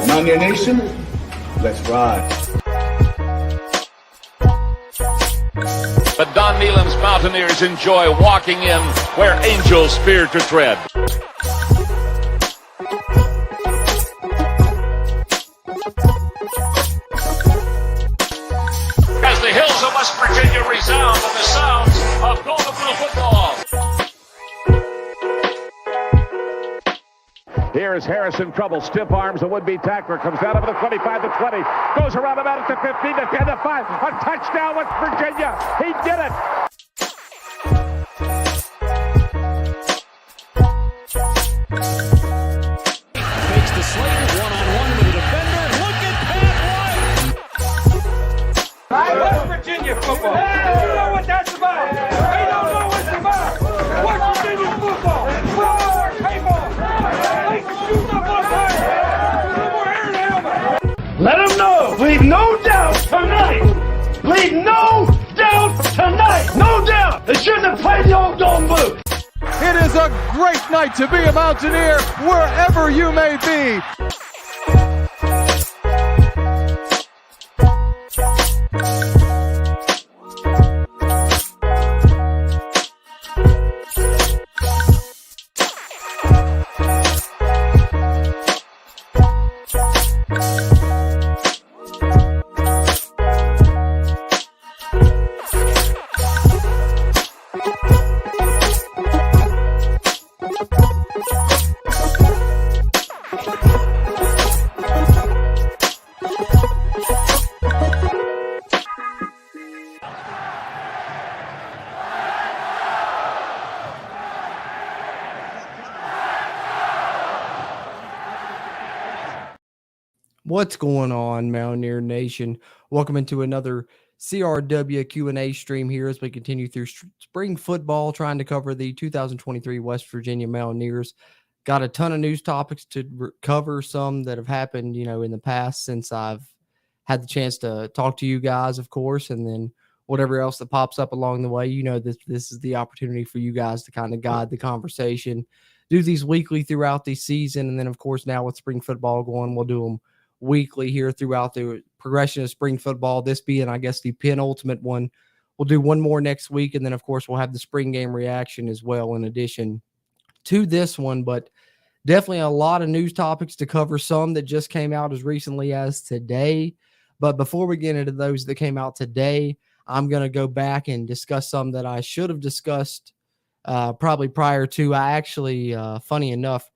Mountaineer Nation, let's ride. But Don Nealon's Mountaineers enjoy walking in where angels fear to tread. As the hills of West Virginia resound with the sounds of Golden Blue football. Here is Harris in trouble. Stiff arms, the would-be tackler. Comes out over the 25 to 20. Goes around about it to 15 to 10 to 5. A touchdown, West Virginia. He did it. Takes the Slater one-on-one with a defender. Look at Pat White. West Virginia football. You know what that's about. They don't know what it's about. West Virginia football. Football, people. They shoot up on fire. No more air and helmet. Let them know. Leave no doubt tonight. Leave no doubt tonight. No doubt. They shouldn't have played the old Golden Blue. It is a great night to be a Mountaineer wherever you may be. What's going on, Mountaineer Nation? Welcome into another CRW Q&A stream here as we continue through spring football, trying to cover the 2023 West Virginia Mountaineers. Got a ton of news topics to cover, some that have happened, in the past since I've had the chance to talk to you guys, of course, and then whatever else that pops up along the way. This is the opportunity for you guys to kind of guide the conversation, do these weekly throughout the season, and then, of course, now with spring football going, we'll do them weekly here throughout the progression of spring football, this being, I guess, the penultimate one. We'll do one more next week, and then, of course, we'll have the spring game reaction as well in addition to this one. But definitely a lot of news topics to cover, some that just came out as recently as today. But before we get into those that came out today, I'm going to go back and discuss some that I should have discussed probably prior to. I actually, funny enough,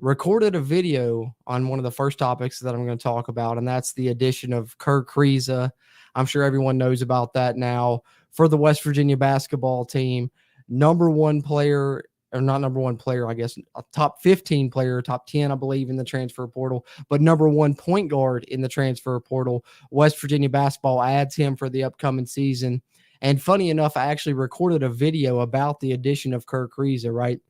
recorded a video on one of the first topics that I'm going to talk about, and that's the addition of Kirk Kriisa. I'm sure everyone knows about that now for the West Virginia basketball team. Number one player, or not number one player, I guess, a top 15 player, top 10, I believe, in the transfer portal, but number one point guard in the transfer portal. West Virginia basketball adds him for the upcoming season. And funny enough, I actually recorded a video about the addition of Kirk Kriisa, right?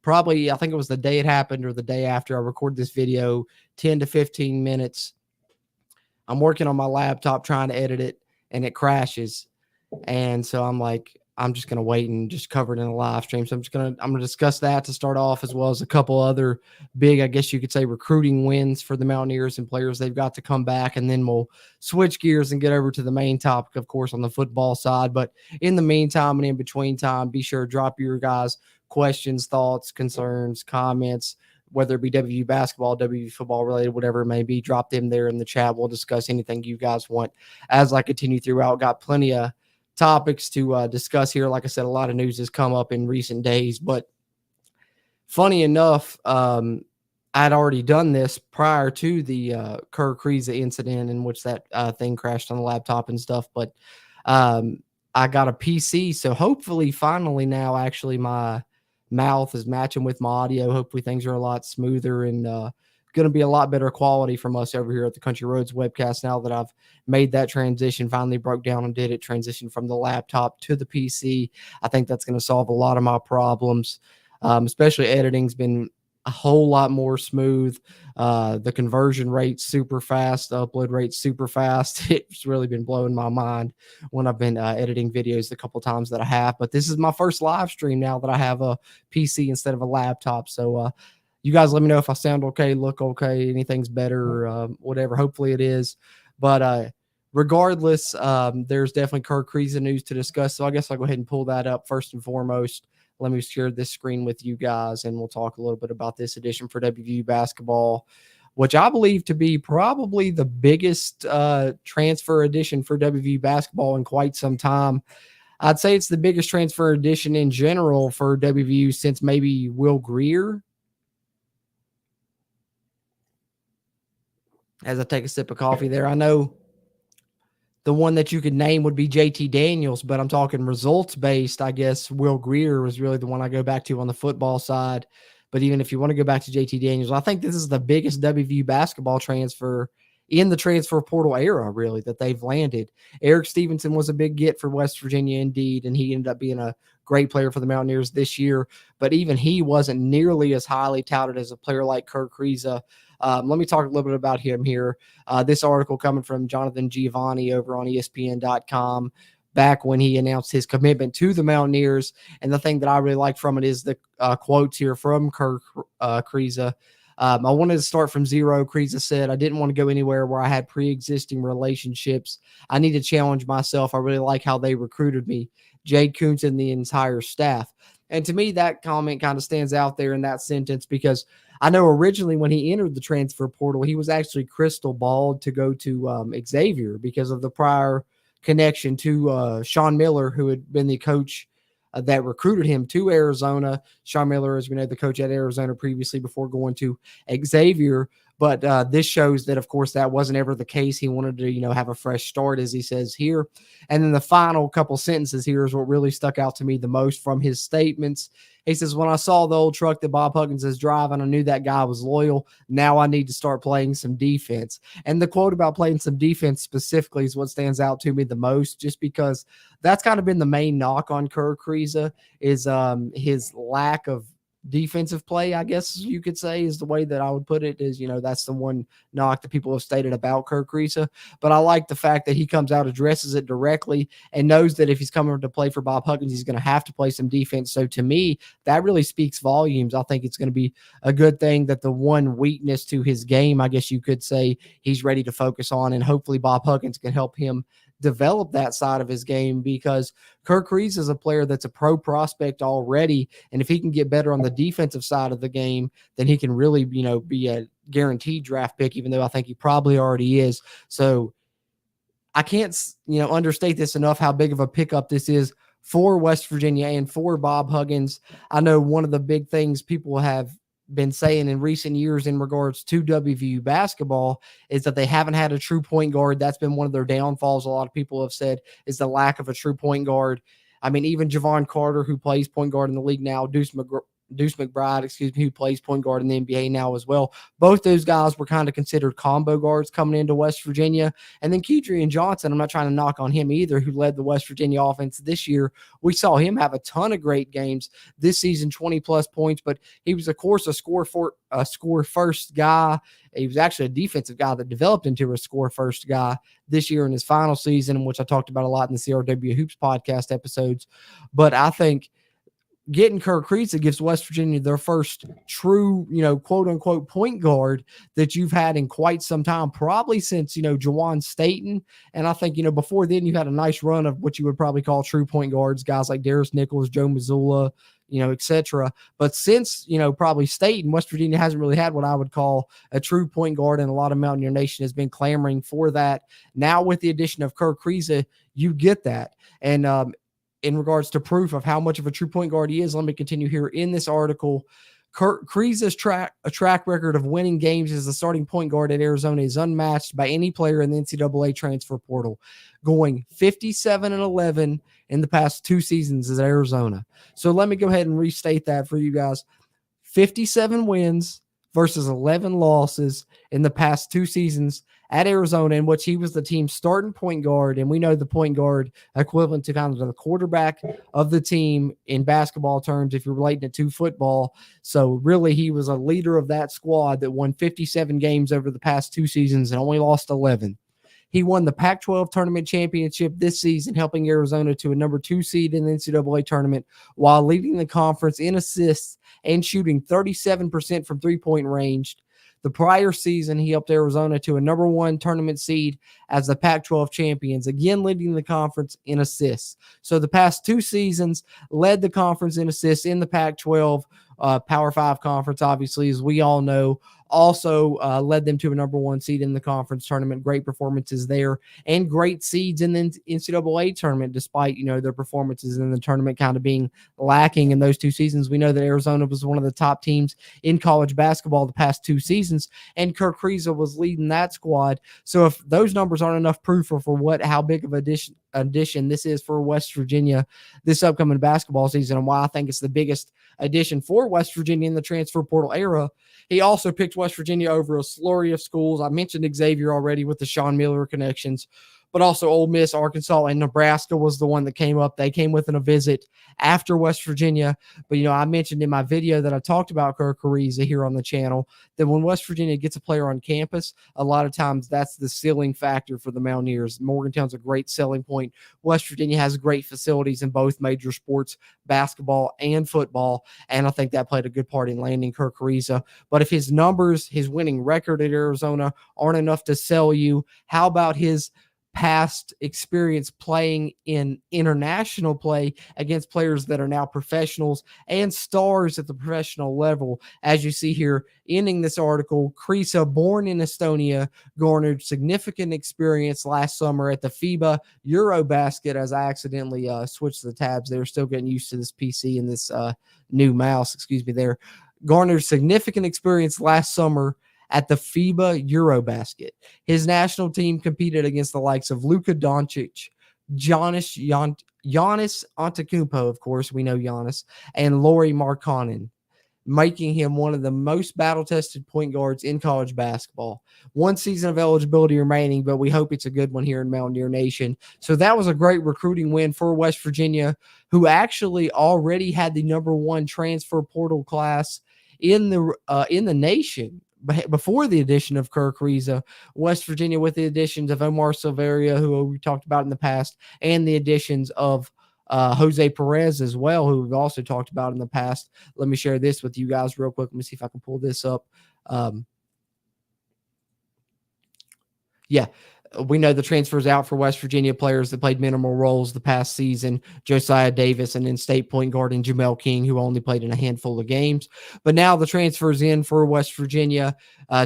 Probably, I think it was the day it happened or the day after. I recorded this video, 10 to 15 minutes. I'm working on my laptop trying to edit it, and it crashes. And so I'm like, I'm just going to wait and just cover it in a live stream. So I'm going to discuss that to start off, as well as a couple other big, I guess you could say, recruiting wins for the Mountaineers and players they've got to come back. And then we'll switch gears and get over to the main topic, of course, on the football side. But in the meantime and in between time, be sure to drop your guys' questions, thoughts, concerns, comments, whether it be WVU basketball, WVU football related, whatever it may be. Drop them there in the chat. We'll discuss anything you guys want as I continue throughout. Got plenty of topics to discuss here. Like I said, a lot of news has come up in recent days, but funny enough, I'd already done this prior to the Kirk Kriisa incident, in which that thing crashed on the laptop and stuff. But I got a PC, so hopefully finally now actually my mouth is matching with my audio. Hopefully things are a lot smoother and going to be a lot better quality from us over here at the Country Roads webcast now that I've made that transition, finally broke down and did it, transition from the laptop to the PC. I think that's going to solve a lot of my problems, especially editing's been a whole lot more smooth. The conversion rate's super fast, the upload rate's super fast. It's really been blowing my mind when I've been editing videos the couple times that I have. But this is my first live stream now that I have a PC instead of a laptop. So You guys let me know if I sound okay, look okay, anything's better, whatever. Hopefully it is. But regardless, there's definitely Kirk Kriisa news to discuss. So I guess I'll go ahead and pull that up first and foremost. Let me share this screen with you guys, and we'll talk a little bit about this edition for WVU basketball, which I believe to be probably the biggest transfer edition for WVU basketball in quite some time. I'd say it's the biggest transfer edition in general for WVU since maybe Will Greer. As I take a sip of coffee there, I know the one that you could name would be JT Daniels, but I'm talking results based. I guess Will Greer was really the one I go back to on the football side. But even if you want to go back to JT Daniels, I think this is the biggest WVU basketball transfer in the transfer portal era, really, that they've landed. Eric Stevenson was a big get for West Virginia indeed, and he ended up being a great player for the Mountaineers this year. But even he wasn't nearly as highly touted as a player like Kirk Kriisa. Let me talk a little bit about him here. This article coming from Jonathan Giovanni over on ESPN.com back when he announced his commitment to the Mountaineers. And the thing that I really like from it is the quotes here from Kirk Kriisa. I wanted to start from zero. Kriisa said, I didn't want to go anywhere where I had pre-existing relationships. I need to challenge myself. I really like how they recruited me. Jay Kuntz and the entire staff. And to me, that comment kind of stands out there in that sentence because I know originally when he entered the transfer portal, he was actually crystal balled to go to Xavier because of the prior connection to Sean Miller, who had been the coach that recruited him to Arizona. Sean Miller, as we know, the coach at Arizona previously before going to Xavier. But this shows that, of course, that wasn't ever the case. He wanted to, have a fresh start, as he says here. And then the final couple sentences here is what really stuck out to me the most from his statements. He says, when I saw the old truck that Bob Huggins is driving, I knew that guy was loyal. Now I need to start playing some defense. And the quote about playing some defense specifically is what stands out to me the most, just because that's kind of been the main knock on Kirk Kriisa is his lack of defensive play, I guess you could say, is the way that I would put it. Is, that's the one knock that people have stated about Kirk Kriisa. But I like the fact that he comes out, addresses it directly, and knows that if he's coming to play for Bob Huggins, he's going to have to play some defense. So to me, that really speaks volumes. I think it's going to be a good thing that the one weakness to his game, I guess you could say, he's ready to focus on, and hopefully Bob Huggins can help him develop that side of his game, because Kirk Kriisa is a player that's a pro prospect already. And if he can get better on the defensive side of the game, then he can really, be a guaranteed draft pick, even though I think he probably already is. So I can't, understate this enough, how big of a pickup this is for West Virginia and for Bob Huggins. I know one of the big things people have been saying in recent years in regards to WVU basketball is that they haven't had a true point guard. That's been one of their downfalls. A lot of people have said is the lack of a true point guard. I mean, even Javon Carter, who plays point guard in the league now, Deuce McBride, who plays point guard in the NBA now as well. Both those guys were kind of considered combo guards coming into West Virginia. And then Kedrian Johnson, I'm not trying to knock on him either, who led the West Virginia offense this year. We saw him have a ton of great games this season, 20-plus points, but he was, of course, a score-first guy. He was actually a defensive guy that developed into a score-first guy this year in his final season, which I talked about a lot in the CRW Hoops podcast episodes. But I think getting Kirk Kriisa gives West Virginia their first true, quote unquote point guard that you've had in quite some time, probably since, Jawan Staten. And I think, before then you had a nice run of what you would probably call true point guards, guys like Darius Nichols, Joe Mazzulla, etc. But since, probably Staten, West Virginia hasn't really had what I would call a true point guard, and a lot of Mountaineer Nation has been clamoring for that. Now with the addition of Kirk Kriisa, you get that. And, in regards to proof of how much of a true point guard he is, let me continue here in this article. Kirk Kriisa's track record of winning games as a starting point guard at Arizona is unmatched by any player in the NCAA transfer portal, going 57-11 in the past 2 seasons at Arizona. So let me go ahead and restate that for you guys. 57 wins versus 11 losses in the past 2 seasons at Arizona, in which he was the team's starting point guard. And we know the point guard equivalent to kind of the quarterback of the team in basketball terms, if you're relating it to football. So really, he was a leader of that squad that won 57 games over the past 2 seasons and only lost 11. He won the Pac-12 tournament championship this season, helping Arizona to a number 2 seed in the NCAA tournament while leading the conference in assists and shooting 37% from three-point range. The prior season, he helped Arizona to a number 1 tournament seed as the Pac-12 champions, again leading the conference in assists. So the past 2 seasons led the conference in assists in the Pac-12 Power 5 conference, obviously, as we all know. Also led them to a number 1 seed in the conference tournament. Great performances there and great seeds in the NCAA tournament, despite, their performances in the tournament kind of being lacking in those 2 seasons. We know that Arizona was one of the top teams in college basketball the past 2 seasons, and Kirk Kriisa was leading that squad. So if those numbers aren't enough proof for how big of addition this is for West Virginia this upcoming basketball season, and why I think it's the biggest addition for West Virginia in the transfer portal era, he also picked West Virginia over a slurry of schools. I mentioned Xavier already with the Sean Miller connections, but also Ole Miss, Arkansas, and Nebraska was the one that came up. They came within a visit after West Virginia. But, I mentioned in my video that I talked about Kirk Kriisa here on the channel that when West Virginia gets a player on campus, a lot of times that's the ceiling factor for the Mountaineers. Morgantown's a great selling point. West Virginia has great facilities in both major sports, basketball and football, and I think that played a good part in landing Kirk Kriisa. But if his numbers, his winning record at Arizona aren't enough to sell you, how about his past experience playing in international play against players that are now professionals and stars at the professional level? As you see here, ending this article, Kriisa, born in Estonia, garnered significant experience last summer at the FIBA Eurobasket. As I accidentally switched the tabs there, still getting used to this PC and this new mouse, there. Garnered significant experience last summer at the FIBA Eurobasket. His national team competed against the likes of Luka Doncic, Giannis Antetokounmpo, of course, we know Giannis, and Lauri Markkanen, making him one of the most battle-tested point guards in college basketball. 1 season of eligibility remaining, but we hope it's a good one here in Mountaineer Nation. So that was a great recruiting win for West Virginia, who actually already had the number 1 transfer portal class in the nation before the addition of Kirk Kriisa. West Virginia, with the additions of Omar Silveria, who we talked about in the past, and the additions of Jose Perez as well, who we've also talked about in the past. Let me share this with you guys real quick. Let me see if I can pull this up. We know the transfers out for West Virginia players that played minimal roles the past season: Josiah Davis and in-state point guard and Jamel King, who only played in a handful of games. But now the transfers in for West Virginia,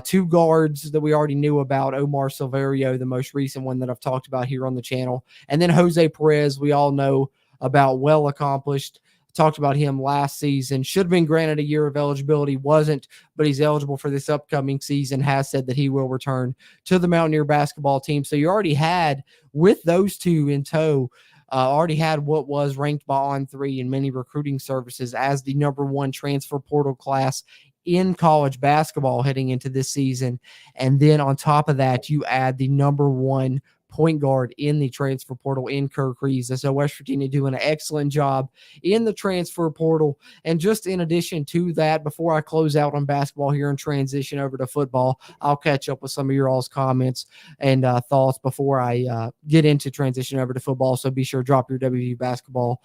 2 guards that we already knew about: Omar Silverio, the most recent one that I've talked about here on the channel, and then Jose Perez, we all know about, well accomplished. Talked about him last season. Should have been granted a year of eligibility, wasn't, but he's eligible for this upcoming season, has said that he will return to the Mountaineer basketball team. So you already had, with those 2 in tow, already had what was ranked by On3 in many recruiting services as the number 1 transfer portal class in college basketball heading into this season. And then on top of that, you add the number 1 point guard in the transfer portal in Kirk Kriisa. So West Virginia doing an excellent job in the transfer portal. And just in addition to that, before I close out on basketball here and transition over to football, I'll catch up with some of your all's comments and thoughts before I get into transition over to football. So be sure to drop your WVU basketball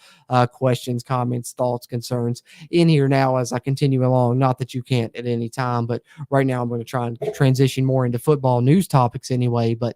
questions, comments, thoughts, concerns in here now as I continue along. Not that you can't at any time, but right now I'm going to try and transition more into football news topics anyway. But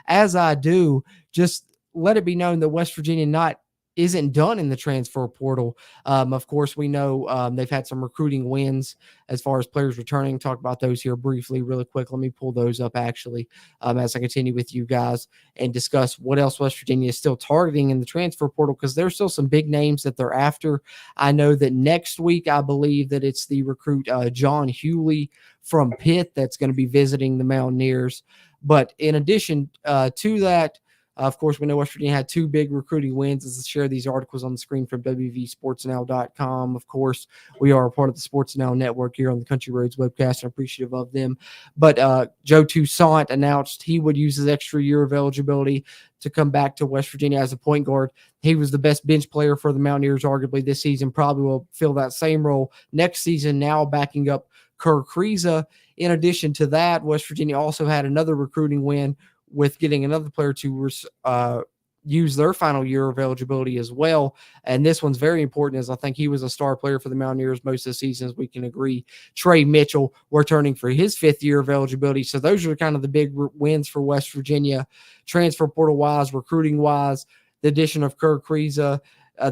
as I do, just let it be known that West Virginia isn't done in the transfer portal. Of course, we know they've had some recruiting wins as far as players returning. Talk about those here briefly, really quick. Let me pull those up actually as I continue with you guys and discuss what else West Virginia is still targeting in the transfer portal, because there's still some big names that they're after. I know that next week, I believe that it's the recruit John Hewley from Pitt that's going to be visiting the Mountaineers. But in addition to that, of course, we know West Virginia had 2 big recruiting wins. As I share these articles on the screen from WVSportsNow.com. Of course, we are a part of the Sports Now Network here on the Country Roads webcast, and appreciative of them. But Joe Toussaint announced he would use his extra year of eligibility to come back to West Virginia as a point guard. He was the best bench player for the Mountaineers arguably this season, probably will fill that same role next season, now backing up Kirk Kriisa. In addition to that, West Virginia also had another recruiting win with getting another player to use their final year of eligibility as well. And this one's very important, as I think he was a star player for the Mountaineers most of the season, as we can agree. Trey Mitchell returning for his 5th year of eligibility. So those are kind of the big wins for West Virginia, transfer portal wise, recruiting wise. The addition of Kerr Kriisa,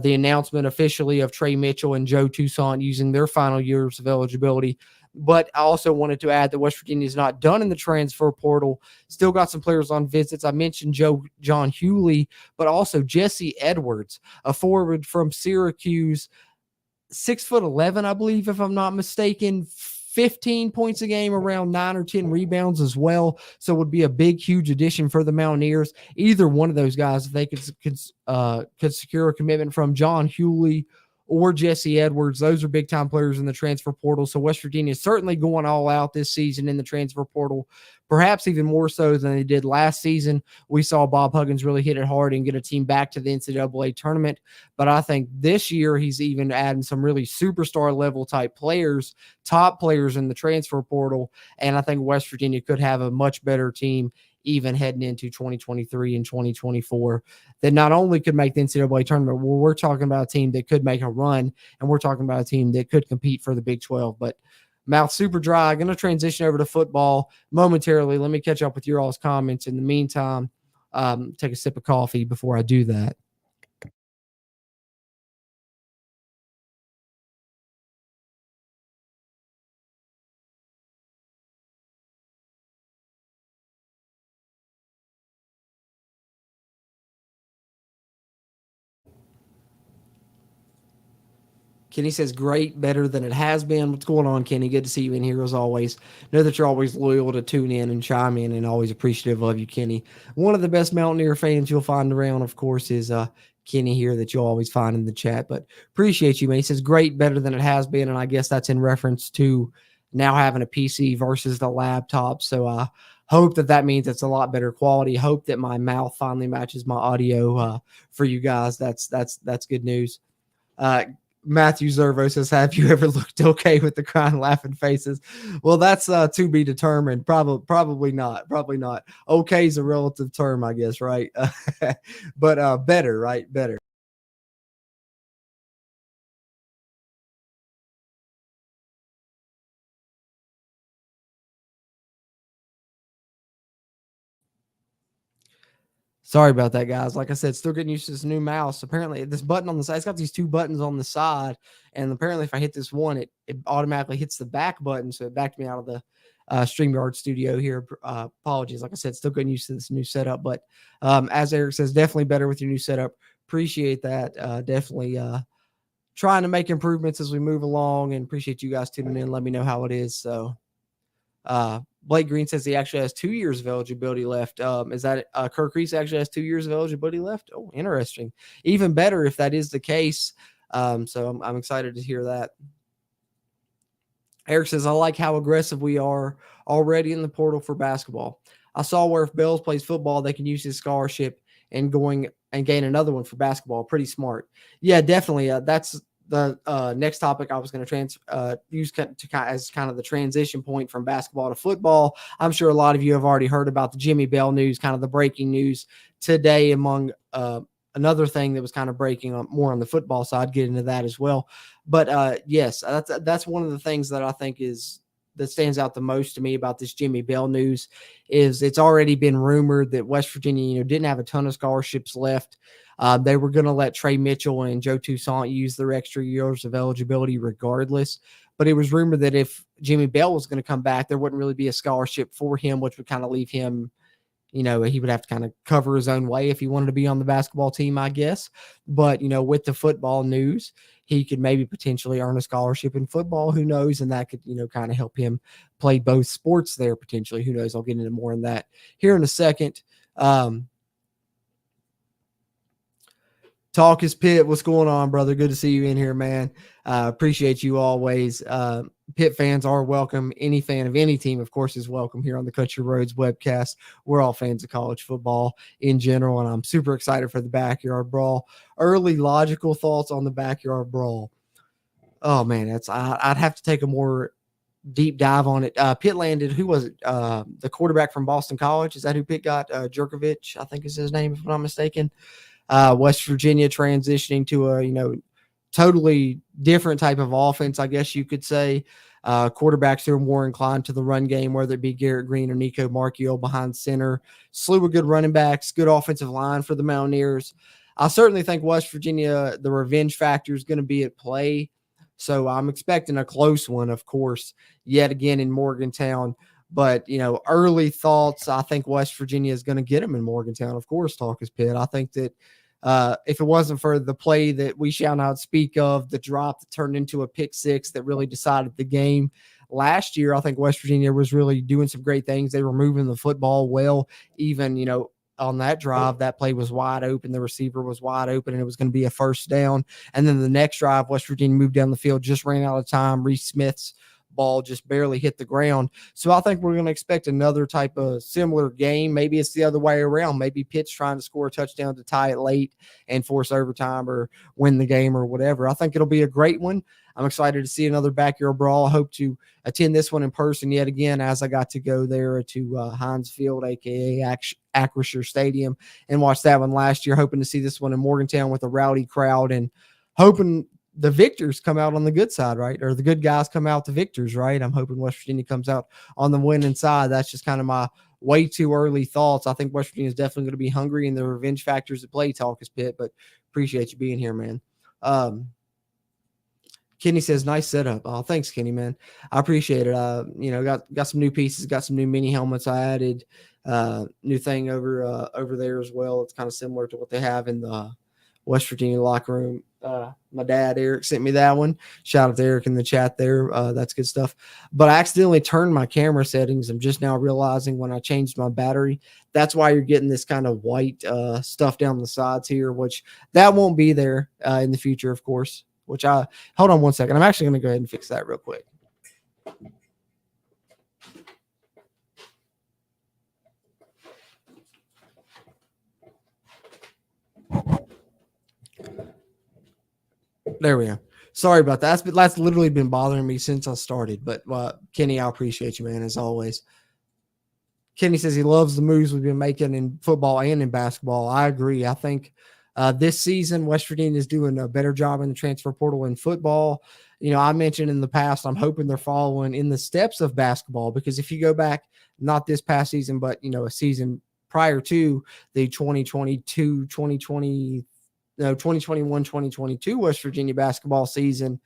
the announcement officially of Trey Mitchell and Joe Toussaint using their final years of eligibility. But I also wanted to add that West Virginia is not done in the transfer portal. Still got some players on visits. I mentioned John Hewley, but also Jesse Edwards, a forward from Syracuse, 6'11", I believe, if I'm not mistaken. 15 points a game, around 9 or 10 rebounds as well. So it would be a big, huge addition for the Mountaineers. Either one of those guys, if they could secure a commitment from John Hewley or Jesse Edwards, those are big-time players in the transfer portal. So West Virginia is certainly going all out this season in the transfer portal, perhaps even more so than they did last season. We saw Bob Huggins really hit it hard and get a team back to the NCAA tournament. But I think this year he's even adding some really superstar-level type players, top players in the transfer portal, and I think West Virginia could have a much better team even heading into 2023 and 2024, that not only could make the NCAA tournament, well, we're talking about a team that could make a run, and we're talking about a team that could compete for the Big 12. But mouth super dry. Going to transition over to football momentarily. Let me catch up with your all's comments. In the meantime, take a sip of coffee before I do that. Kenny says, great, better than it has been. What's going on, Kenny? Good to see you in here as always. Know that you're always loyal to tune in and chime in, and always appreciative of you, Kenny. One of the best Mountaineer fans you'll find around, of course, is Kenny here that you'll always find in the chat. But appreciate you, man. He says, great, better than it has been, and I guess that's in reference to now having a PC versus the laptop. So I hope that means it's a lot better quality. Hope that my mouth finally matches my audio for you guys. That's good news. Matthew Zervo says, have you ever looked okay with the crying, laughing faces? Well, that's to be determined. Probably not. Okay is a relative term, I guess, right? But better, right? Better. Sorry about that, guys. Like I said, still getting used to this new mouse. Apparently, this button on the side, it's got these two buttons on the side. And apparently, if I hit this one, it automatically hits the back button. So it backed me out of the StreamYard studio here. Apologies. Like I said, still getting used to this new setup. But as Eric says, definitely better with your new setup. Appreciate that. Definitely trying to make improvements as we move along, and appreciate you guys tuning in. Let me know how it is. So Blake Green says he actually has 2 years of eligibility left. Is that Kirk Reese actually has 2 years of eligibility left? Oh, interesting. Even better if that is the case. So I'm excited to hear that. Eric says, I like how aggressive we are already in the portal for basketball. I saw where if Bells plays football, they can use his scholarship and gain another one for basketball. Pretty smart. Yeah, definitely. That's the next topic I was going to use as kind of the transition point from basketball to football. I'm sure a lot of you have already heard about the Jimmy Bell news, kind of the breaking news today, among another thing that was kind of breaking more on the football side. Get into that as well. But yes, that's one of the things that I think that stands out the most to me about this Jimmy Bell news is it's already been rumored that West Virginia, didn't have a ton of scholarships left. They were going to let Trey Mitchell and Joe Toussaint use their extra years of eligibility regardless. But it was rumored that if Jimmy Bell was going to come back, there wouldn't really be a scholarship for him, which would kind of leave him, he would have to kind of cover his own way if he wanted to be on the basketball team, I guess. But, with the football news, he could maybe potentially earn a scholarship in football. Who knows? And that could, kind of help him play both sports there potentially. Who knows? I'll get into more on that here in a second. Talk is Pitt. What's going on, brother? Good to see you in here, man. Appreciate you always. Pitt fans are welcome. Any fan of any team, of course, is welcome here on the Cut Your Roads webcast. We're all fans of college football in general, and I'm super excited for the Backyard Brawl. Early logical thoughts on the Backyard Brawl. Oh, man, I'd have to take a more deep dive on it. Pitt landed, who was it? The quarterback from Boston College. Is that who Pitt got? Jerkovich, I think is his name, if I'm not mistaken. West Virginia transitioning to a, totally different type of offense, I guess you could say. Quarterbacks who are more inclined to the run game, whether it be Garrett Green or Nico Marchiol behind center. Slew of good running backs, good offensive line for the Mountaineers. I certainly think West Virginia, the revenge factor is going to be at play. So I'm expecting a close one, of course, yet again in Morgantown. But, early thoughts, I think West Virginia is going to get them in Morgantown. Of course, talk is Pitt. I think that if it wasn't for the play that we shall not speak of, the drop that turned into a pick six that really decided the game last year, I think West Virginia was really doing some great things. They were moving the football well, even, on that drive, that play was wide open. The receiver was wide open, and it was going to be a first down. And then the next drive, West Virginia moved down the field, just ran out of time. Reese Smith's ball just barely hit the ground. So I think we're going to expect another type of similar game. Maybe it's the other way around. Maybe Pitt's trying to score a touchdown to tie it late and force overtime or win the game or whatever. I think it'll be a great one. I'm excited to see another backyard brawl. I hope to attend this one in person yet again, as I got to go there to Heinz Field, aka Acrisure Stadium, and watch that one last year. Hoping to see this one in Morgantown with a rowdy crowd, and hoping the victors come out on the good side, right? Or the good guys come out the victors, right? I'm hoping West Virginia comes out on the winning side. That's just kind of my way too early thoughts. I think West Virginia is definitely going to be hungry, and the revenge factors at play, talk is Pitt, but appreciate you being here, man. Kenny says, nice setup. Oh, thanks, Kenny, man. I appreciate it. Got some new pieces, got some new mini helmets I added, new thing over there as well. It's kind of similar to what they have in the West Virginia locker room. My dad, Eric, sent me that one. Shout out to Eric in the chat there. That's good stuff. But I accidentally turned my camera settings. I'm just now realizing when I changed my battery. That's why you're getting this kind of white stuff down the sides here, which that won't be there in the future, of course. Hold on one second. I'm actually going to go ahead and fix that real quick. There we go. Sorry about that. That's literally been bothering me since I started. But Kenny, I appreciate you, man, as always. Kenny says he loves the moves we've been making in football and in basketball. I agree. I think this season, West Virginia is doing a better job in the transfer portal in football. I mentioned in the past, I'm hoping they're following in the steps of basketball, because if you go back, not this past season, but, a season prior to the 2021-2022 West Virginia basketball season,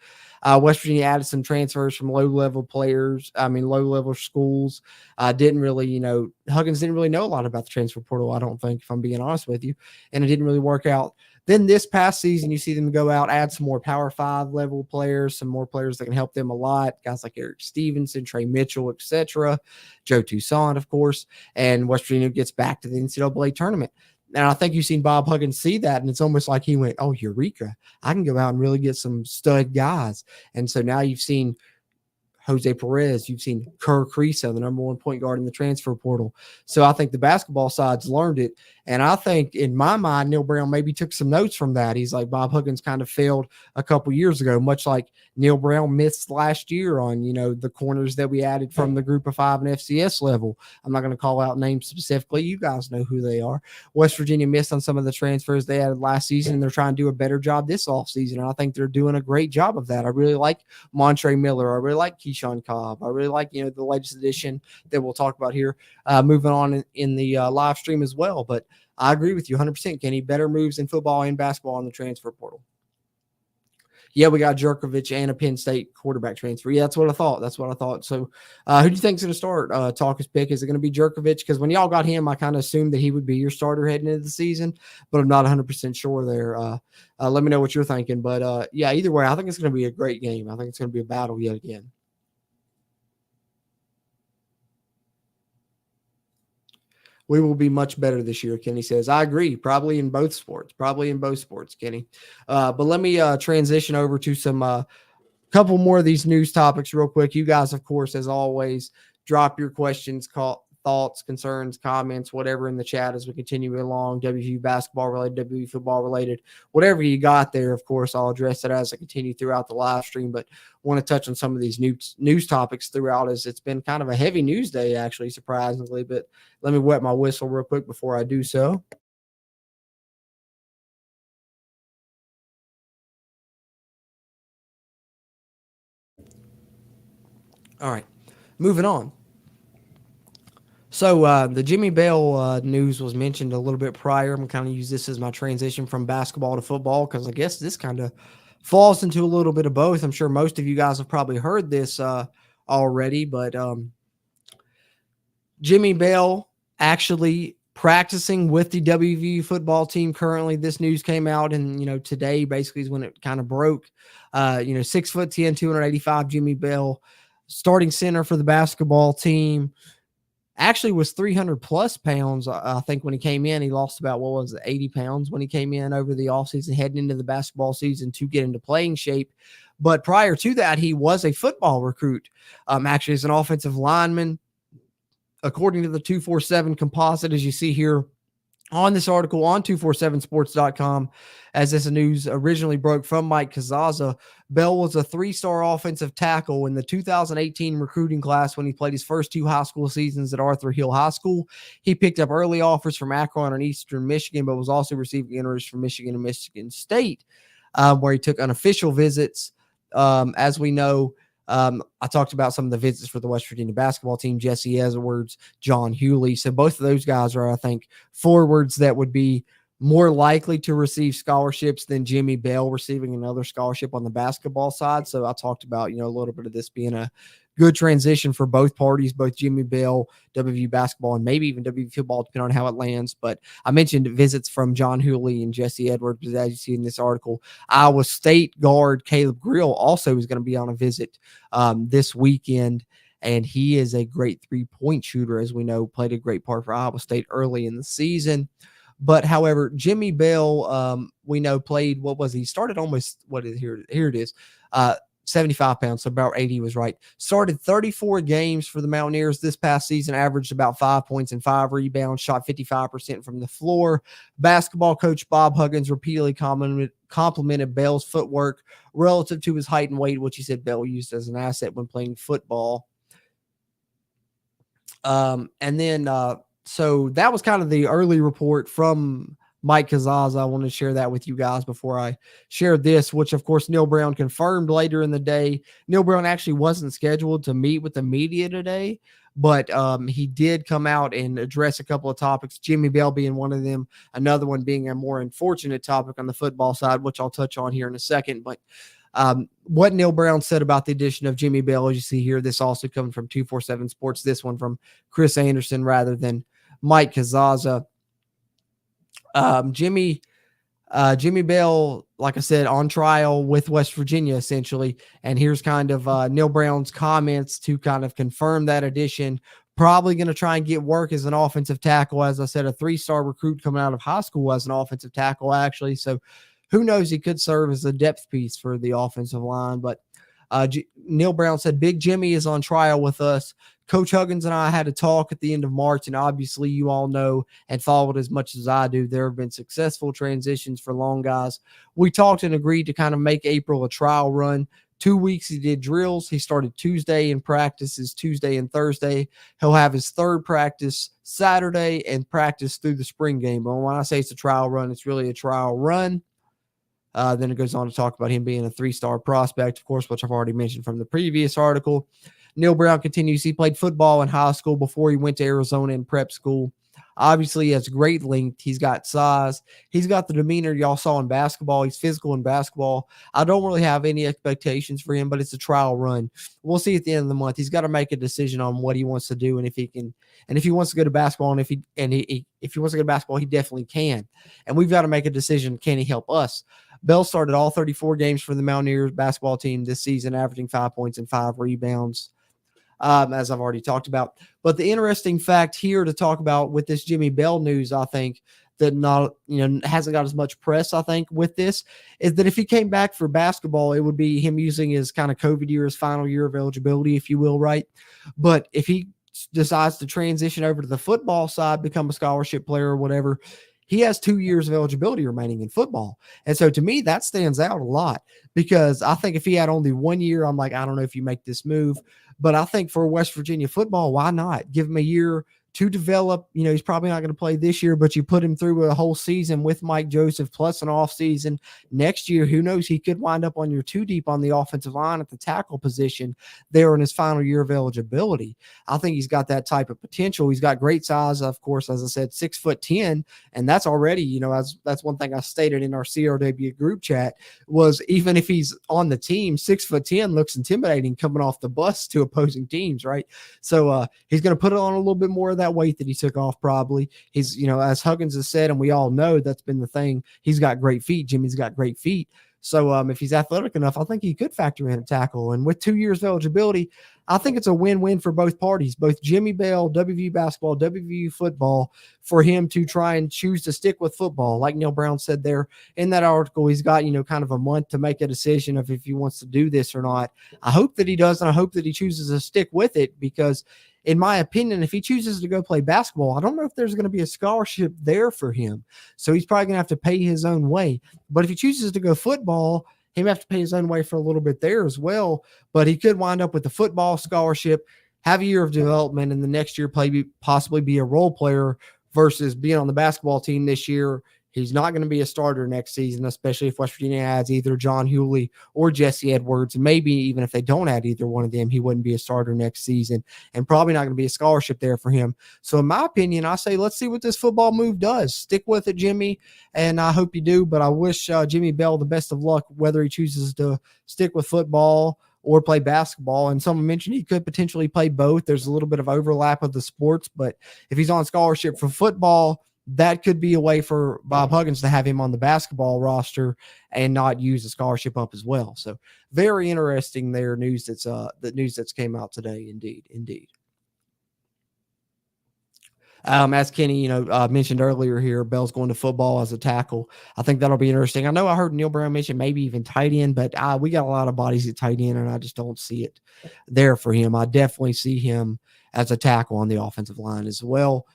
West Virginia added some transfers from low-level schools. Huggins didn't really know a lot about the transfer portal, I don't think, if I'm being honest with you, and it didn't really work out. Then this past season, you see them go out, add some more Power 5 level players, some more players that can help them a lot. Guys like Eric Stevenson, Trey Mitchell, etc., Joe Toussaint, of course, and West Virginia gets back to the NCAA tournament. And I think you've seen Bob Huggins see that, and it's almost like he went, oh, Eureka, I can go out and really get some stud guys. And so now you've seen Jose Perez, you've seen Kerr Kriisa, the number one point guard in the transfer portal. So I think the basketball side's learned it. And I think, in my mind, Neil Brown maybe took some notes from that. He's like, Bob Huggins kind of failed a couple years ago, much like Neil Brown missed last year on, the corners that we added from the group of 5 and FCS level. I'm not going to call out names specifically. You guys know who they are. West Virginia missed on some of the transfers they added last season, and they're trying to do a better job this offseason. And I think they're doing a great job of that. I really like Montre Miller. I really like Keyshawn Cobb. I really like, the latest edition that we'll talk about here, moving on in the live stream as well. But I agree with you 100%, Kenny. Better moves in football and basketball in the transfer portal. Yeah, we got Jerkovich and a Penn State quarterback transfer. Yeah, that's what I thought. So who do you think is going to start? Talker's pick, is it going to be Jerkovich? Because when y'all got him, I kind of assumed that he would be your starter heading into the season, but I'm not 100% sure there. Let me know what you're thinking. But, yeah, either way, I think it's going to be a great game. I think it's going to be a battle yet again. We will be much better this year, Kenny says. I agree. Probably in both sports, Kenny. But let me transition over to some couple more of these news topics real quick. You guys, of course, as always, drop your questions, thoughts, concerns, comments, whatever in the chat as we continue along. WVU basketball related, WVU football related, whatever you got there. Of course, I'll address it as I continue throughout the live stream, but want to touch on some of these news topics throughout, as it's been kind of a heavy news day, actually, surprisingly. But let me wet my whistle real quick before I do so. All right, moving on. So the Jimmy Bell news was mentioned a little bit prior. I'm going to kind of use this as my transition from basketball to football, because I guess this kind of falls into a little bit of both. I'm sure most of you guys have probably heard this already, but Jimmy Bell actually practicing with the WVU football team currently. This news came out, and today basically is when it kind of broke. 6'10", 285 Jimmy Bell, starting center for the basketball team. Actually was 300 plus pounds. I think when he came in, he lost about, 80 pounds when he came in over the offseason, heading into the basketball season to get into playing shape. But prior to that, he was a football recruit, actually as an offensive lineman. According to the 247 composite, as you see here on this article on 247sports.com, as this news originally broke from Mike Kazaza, Bell was a 3-star offensive tackle in the 2018 recruiting class when he played his first 2 high school seasons at Arthur Hill High School. He picked up early offers from Akron and Eastern Michigan, but was also receiving interest from Michigan and Michigan State, where he took unofficial visits. As we know, I talked about some of the visits for the West Virginia basketball team, Jesse Edwards, John Hewley. So both of those guys are, I think, forwards that would be more likely to receive scholarships than Jimmy Bell receiving another scholarship on the basketball side. So I talked about, a little bit of this being a good transition for both parties, both Jimmy Bell, WVU basketball, and maybe even WVU football, depending on how it lands. But I mentioned visits from John Hewley and Jesse Edwards, as you see in this article. Iowa State guard Caleb Grill also is going to be on a visit this weekend, and he is a great three-point shooter, as we know, played a great part for Iowa State early in the season. But, however, Jimmy Bell, we know, played, he started almost, here it is, 75 pounds, so about 80 was right. Started 34 games for the Mountaineers this past season, averaged about 5 points and 5 rebounds, shot 55% from the floor. Basketball coach Bob Huggins repeatedly complimented Bell's footwork relative to his height and weight, which he said Bell used as an asset when playing football. So that was kind of the early report from Mike Kazaza. I want to share that with you guys before I share this, which, of course, Neil Brown confirmed later in the day. Neil Brown actually wasn't scheduled to meet with the media today, but he did come out and address a couple of topics, Jimmy Bell being one of them, another one being a more unfortunate topic on the football side, which I'll touch on here in a second. But what Neil Brown said about the addition of Jimmy Bell, as you see here, this also comes from 247 Sports, this one from Chris Anderson rather than Mike Kazaza. Jimmy Bell, like I said, on trial with West Virginia, essentially. And here's kind of Neil Brown's comments to kind of confirm that addition. Probably going to try and get work as an offensive tackle. As I said, a 3-star recruit coming out of high school as an offensive tackle, actually. So who knows, he could serve as a depth piece for the offensive line. But Neil Brown said, Big Jimmy is on trial with us. Coach Huggins and I had a talk at the end of March, and obviously you all know and followed as much as I do. There have been successful transitions for long guys. We talked and agreed to kind of make April a trial run. 2 weeks he did drills. He started Tuesday and practices Tuesday and Thursday. He'll have his third practice Saturday and practice through the spring game. But when I say it's a trial run, it's really a trial run. Then it goes on to talk about him being a 3-star prospect, of course, which I've already mentioned from the previous article. Neil Brown continues. He played football in high school before he went to Arizona in prep school. Obviously, he has great length. He's got size. He's got the demeanor y'all saw in basketball. He's physical in basketball. I don't really have any expectations for him, but it's a trial run. We'll see at the end of the month. He's got to make a decision on what he wants to do, and if he can, and if he wants to go to basketball, and if he wants to go to basketball, he definitely can. And we've got to make a decision. Can he help us? Bell started all 34 games for the Mountaineers basketball team this season, averaging 5 points and 5 rebounds. As I've already talked about. But the interesting fact here to talk about with this Jimmy Bell news, I think, that hasn't got as much press, I think, with this, is that if he came back for basketball, it would be him using his kind of COVID year, his final year of eligibility, if you will, right? But if he decides to transition over to the football side, become a scholarship player or whatever, he has 2 years of eligibility remaining in football. And so to me, that stands out a lot, because I think if he had only 1 year, I'm like, I don't know if you make this move. But I think for West Virginia football, why not give him a year to develop? He's probably not going to play this year, but you put him through a whole season with Mike Joseph plus an off season next year. Who knows? He could wind up on your 2 deep on the offensive line at the tackle position there in his final year of eligibility. I think he's got that type of potential. He's got great size, of course, as I said, 6'10", and that's already, that's one thing I stated in our CRW group chat, was even if he's on the team, 6'10" looks intimidating coming off the bus to opposing teams, right? So he's going to put on a little bit more of that weight that he took off probably. He's, as Huggins has said, and we all know that's been the thing, he's got great feet. Jimmy's got great feet. So if he's athletic enough, I think he could factor in a tackle. And with 2 years of eligibility, I think it's a win-win for both parties, both Jimmy Bell, WVU basketball, WVU football, for him to try and choose to stick with football. Like Neil Brown said there in that article, he's got, kind of a month to make a decision of if he wants to do this or not. I hope that he does, and I hope that he chooses to stick with it, because in my opinion, if he chooses to go play basketball, I don't know if there's going to be a scholarship there for him. So he's probably going to have to pay his own way. But if he chooses to go football, he may have to pay his own way for a little bit there as well. But he could wind up with a football scholarship, have a year of development, and the next year possibly be a role player versus being on the basketball team this year. He's not going to be a starter next season, especially if West Virginia adds either John Hewley or Jesse Edwards. And maybe even if they don't add either one of them, he wouldn't be a starter next season, and probably not going to be a scholarship there for him. So in my opinion, I say let's see what this football move does. Stick with it, Jimmy, and I hope you do. But I wish Jimmy Bell the best of luck, whether he chooses to stick with football or play basketball. And someone mentioned he could potentially play both. There's a little bit of overlap of the sports, but if he's on scholarship for football, that could be a way for Bob Huggins to have him on the basketball roster and not use a scholarship up as well. So very interesting there. News that's came out today. Indeed. As Kenny, mentioned earlier here, Bell's going to football as a tackle. I think that'll be interesting. I know I heard Neil Brown mention maybe even tight end, but we got a lot of bodies at tight end, and I just don't see it there for him. I definitely see him as a tackle on the offensive line as well.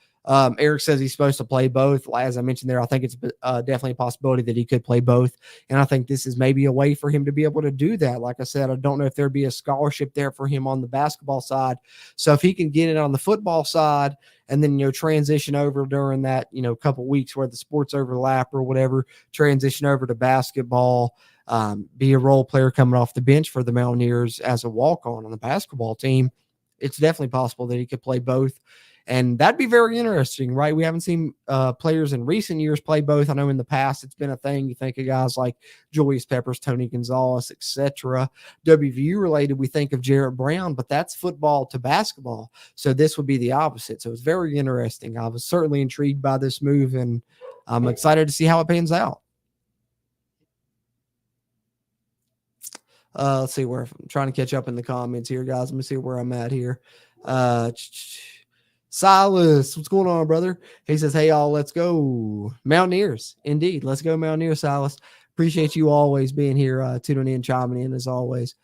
Eric says he's supposed to play both. As I mentioned there, I think it's definitely a possibility that he could play both. And I think this is maybe a way for him to be able to do that. Like I said, I don't know if there'd be a scholarship there for him on the basketball side. So if he can get it on the football side and then, transition over during that, couple weeks where the sports overlap or whatever, transition over to basketball, be a role player coming off the bench for the Mountaineers as a walk-on the basketball team, it's definitely possible that he could play both. And that'd be very interesting, right? We haven't seen players in recent years play both. I know in the past it's been a thing. You think of guys like Julius Peppers, Tony Gonzalez, etc. WVU related, we think of Jarrett Brown, but that's football to basketball. So this would be the opposite. So it's very interesting. I was certainly intrigued by this move, and I'm excited to see how it pans out. Let's see where I'm trying to catch up in the comments here, guys. Let me see where I'm at here. Silas, what's going on, brother? He says, hey, y'all, let's go Mountaineers. Indeed. Let's go Mountaineers, Silas. Appreciate you always being here, tuning in, chiming in as always.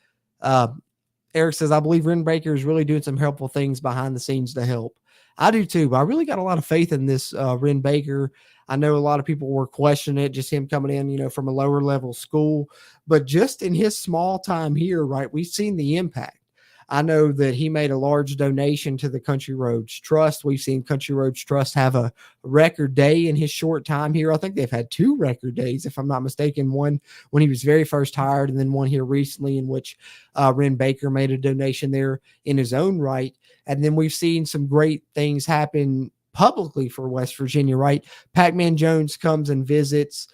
Eric says, I believe Ren Baker is really doing some helpful things behind the scenes to help. I do too. I really got a lot of faith in this Ren Baker. I know a lot of people were questioning it, just him coming in, from a lower level school. But just in his small time here, right, we've seen the impact. I know that he made a large donation to the Country Roads Trust. We've seen Country Roads Trust have a record day in his short time here. I think they've had 2 record days, if I'm not mistaken. One when he was very first hired, and then one here recently in which Ren Baker made a donation there in his own right. And then we've seen some great things happen publicly for West Virginia, right? Pac-Man Jones comes and visits.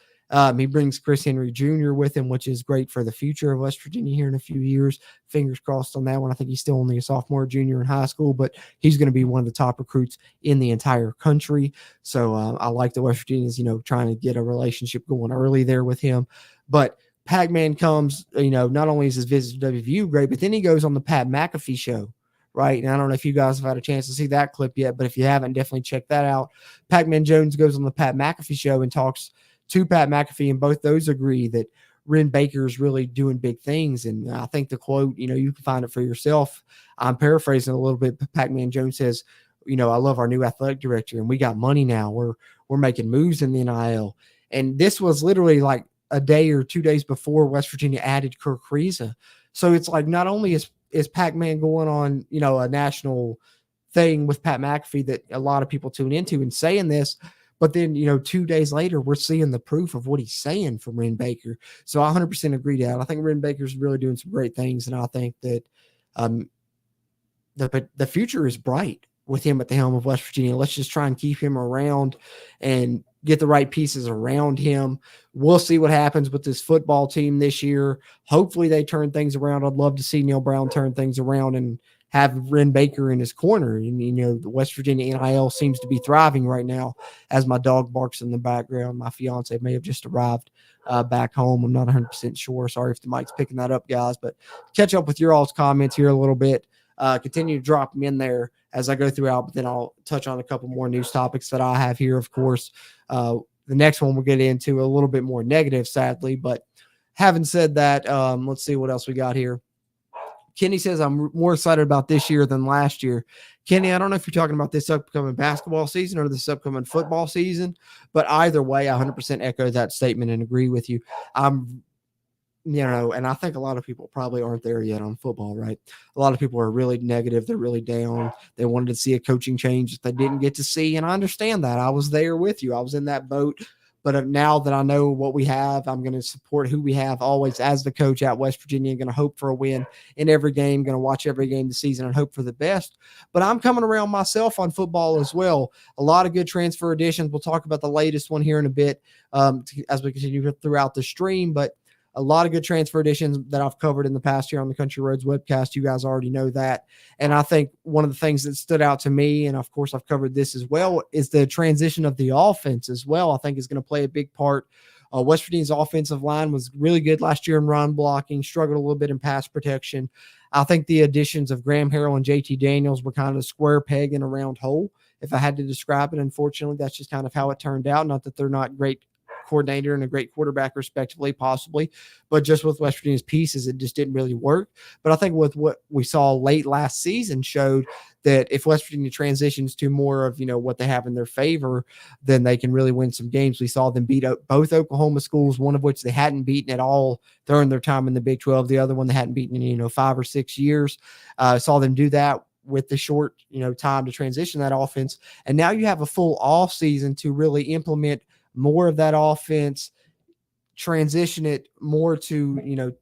He brings Chris Henry Jr. with him, which is great for the future of West Virginia here in a few years. Fingers crossed on that one. I think he's still only a sophomore, junior in high school, but he's going to be one of the top recruits in the entire country. So I like the West Virginians, trying to get a relationship going early there with him. But Pac-Man comes, not only is his visit to WVU great, but then he goes on the Pat McAfee show. Right. And I don't know if you guys have had a chance to see that clip yet, but if you haven't, definitely check that out. Pac-Man Jones goes on the Pat McAfee show and talks to Pat McAfee, and both those agree that Ren Baker is really doing big things. And I think the quote, you can find it for yourself. I'm paraphrasing a little bit, but Pac-Man Jones says, I love our new athletic director, and we got money now. We're making moves in the NIL. And this was literally like a day or 2 days before West Virginia added Kirk Riza. So it's like, not only is Pac-Man going on, a national thing with Pat McAfee that a lot of people tune into and saying this, but then, 2 days later, we're seeing the proof of what he's saying from Ren Baker. So I 100% agree to that. I think Ren Baker's really doing some great things, and I think that the future is bright with him at the helm of West Virginia. Let's just try and keep him around and get the right pieces around him. We'll see what happens with this football team this year. Hopefully they turn things around. I'd love to see Neil Brown turn things around and have Ren Baker in his corner. And, the West Virginia NIL seems to be thriving right now, as my dog barks in the background. My fiance may have just arrived back home. I'm not 100% sure. Sorry if the mic's picking that up, guys. But catch up with your all's comments here a little bit. Continue to drop them in there as I go throughout, but then I'll touch on a couple more news topics that I have here, of course. The next one we'll get into a little bit more negative, sadly. But having said that, let's see what else we got here. Kenny says, I'm more excited about this year than last year. Kenny, I don't know if you're talking about this upcoming basketball season or this upcoming football season, but either way, I 100% echo that statement and agree with you. And I think a lot of people probably aren't there yet on football, right? A lot of people are really negative. They're really down. They wanted to see a coaching change that they didn't get to see. And I understand that. I was there with you. I was in that boat. But now that I know what we have, I'm going to support who we have always as the coach at West Virginia. Going to hope for a win in every game, going to watch every game this season and hope for the best. But I'm coming around myself on football as well. A lot of good transfer additions. We'll talk about the latest one here in a bit as we continue throughout the stream. But a lot of good transfer additions that I've covered in the past year on the Country Roads webcast. You guys already know that. And I think one of the things that stood out to me, and of course I've covered this as well, is the transition of the offense as well. I think is going to play a big part. West Virginia's offensive line was really good last year in run blocking, struggled a little bit in pass protection. I think the additions of Graham Harrell and JT Daniels were kind of square peg in a round hole, if I had to describe it. Unfortunately, that's just kind of how it turned out. Not that they're not great coordinator and a great quarterback respectively, possibly, but just with West Virginia's pieces, it just didn't really work. But I think with what we saw late last season showed that if West Virginia transitions to more of, what they have in their favor, then they can really win some games. We saw them beat up both Oklahoma schools, one of which they hadn't beaten at all during their time in the Big 12. The other one they hadn't beaten in, 5 or 6 years. Saw them do that with the short, time to transition that offense. And now you have a full off season to really implement more of that offense, transition it more to,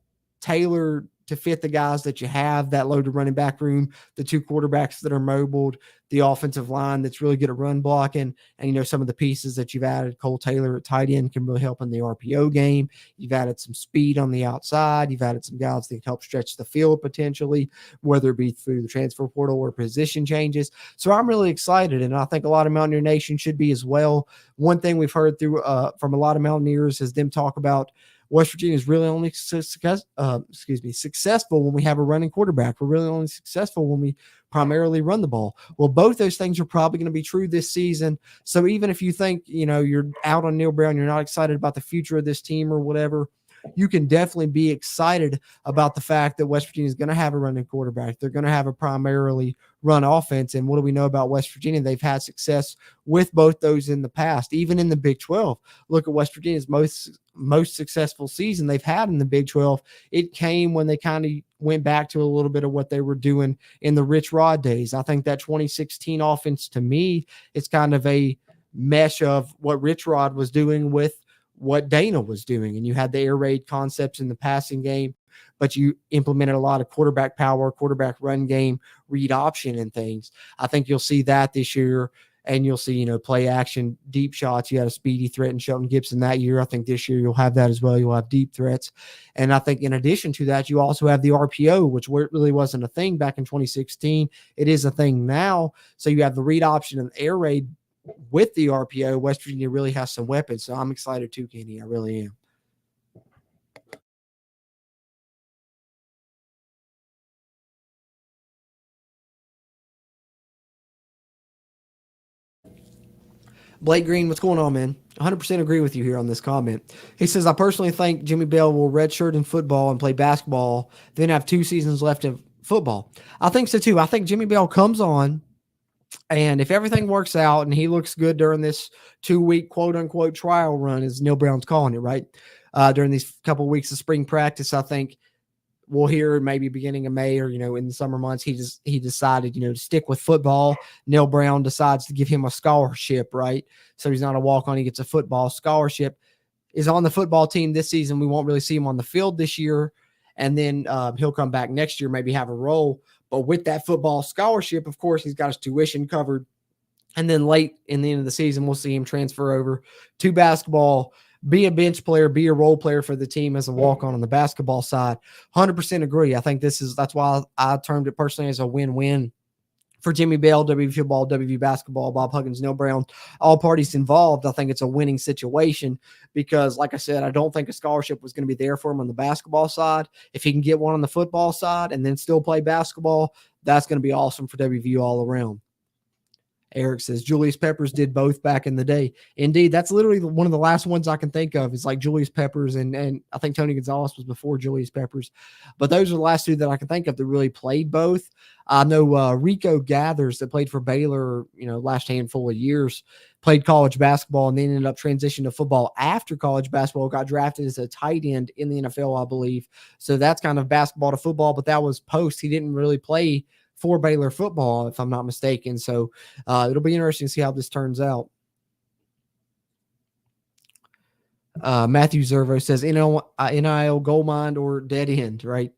tailor to fit the guys that you have, that loaded running back room, the 2 quarterbacks that are mobiled, the offensive line that's really good at run blocking, and, some of the pieces that you've added. Cole Taylor at tight end can really help in the RPO game. You've added some speed on the outside. You've added some guys that can help stretch the field potentially, whether it be through the transfer portal or position changes. So I'm really excited, and I think a lot of Mountaineer Nation should be as well. One thing we've heard through from a lot of Mountaineers is them talk about West Virginia is really only successful when we have a running quarterback. We're really only successful when we primarily run the ball. Well, both those things are probably going to be true this season. So even if you think, you're out on Neil Brown, you're not excited about the future of this team or whatever, you can definitely be excited about the fact that West Virginia is going to have a running quarterback. They're going to have a primarily run offense. And what do we know about West Virginia? They've had success with both those in the past, even in the Big 12. Look at West Virginia's most successful season they've had in the Big 12. It came when they kind of went back to a little bit of what they were doing in the Rich Rod days. I think that 2016 offense, to me, is kind of a mesh of what Rich Rod was doing with what Dana was doing. And you had the air raid concepts in the passing game, but you implemented a lot of quarterback power, quarterback run game, read option and things. I think you'll see that this year, and you'll see, play action, deep shots. You had a speedy threat in Shelton Gibson that year. I think this year you'll have that as well. You'll have deep threats. And I think in addition to that, you also have the RPO, which really wasn't a thing back in 2016. It is a thing now. So you have the read option and air raid. With the RPO, West Virginia really has some weapons. So I'm excited too, Kenny. I really am. Blake Green, what's going on, man? 100% agree with you here on this comment. He says, I personally think Jimmy Bell will redshirt in football and play basketball, then have 2 seasons left of football. I think so too. I think Jimmy Bell comes on, and if everything works out and he looks good during this 2-week quote unquote trial run, as Neil Brown's calling it, right? During these couple of weeks of spring practice, I think we'll hear maybe beginning of May or, in the summer months, he decided, to stick with football. Neil Brown decides to give him a scholarship, right? So he's not a walk-on. He gets a football scholarship, is on the football team this season. We won't really see him on the field this year. And then he'll come back next year, maybe have a role. But with that football scholarship, of course, he's got his tuition covered. And then late in the end of the season, we'll see him transfer over to basketball, be a bench player, be a role player for the team as a walk-on on the basketball side. 100% agree. I think that's why I termed it personally as a win-win for Jimmy Bell, WVU football, WVU basketball, Bob Huggins, Neil Brown, all parties involved. I think it's a winning situation because, like I said, I don't think a scholarship was going to be there for him on the basketball side. If he can get one on the football side and then still play basketball, that's going to be awesome for WVU all around. Eric says Julius Peppers did both back in the day. Indeed, that's literally one of the last ones I can think of. It's like Julius Peppers and I think Tony Gonzalez was before Julius Peppers. But those are the last two that I can think of that really played both. I know Rico Gathers that played for Baylor, last handful of years, played college basketball and then ended up transitioning to football after college basketball, got drafted as a tight end in the NFL, I believe. So that's kind of basketball to football, but that was post. He didn't really play for Baylor football, if I'm not mistaken. So it'll be interesting to see how this turns out. Matthew Zervo says, NIL gold mine or dead end, right?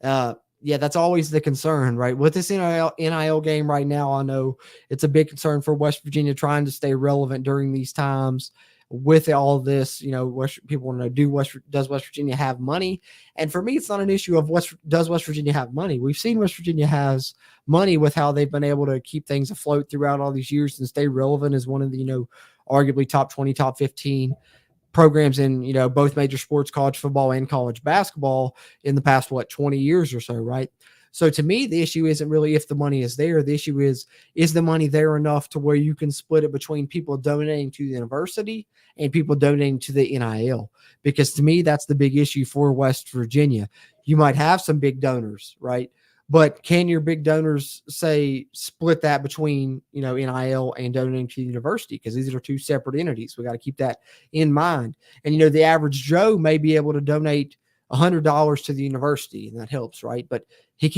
Yeah, that's always the concern, right? With this NIL game right now, I know it's a big concern for West Virginia trying to stay relevant during these times. With all this, people want to know, does West Virginia have money? And for me, it's not an issue of does West Virginia have money? We've seen West Virginia has money with how they've been able to keep things afloat throughout all these years and stay relevant as one of the, arguably top 20, top 15 programs in, both major sports, college football and college basketball in the past, 20 years or so, right? So to me, the issue isn't really if the money is there. The issue is the money there enough to where you can split it between people donating to the university and people donating to the NIL? Because to me, that's the big issue for West Virginia. You might have some big donors, right? But can your big donors say split that between, NIL and donating to the university? Because these are two separate entities. We got to keep that in mind. And, the average Joe may be able to donate $100 to the university, and that helps, right? But he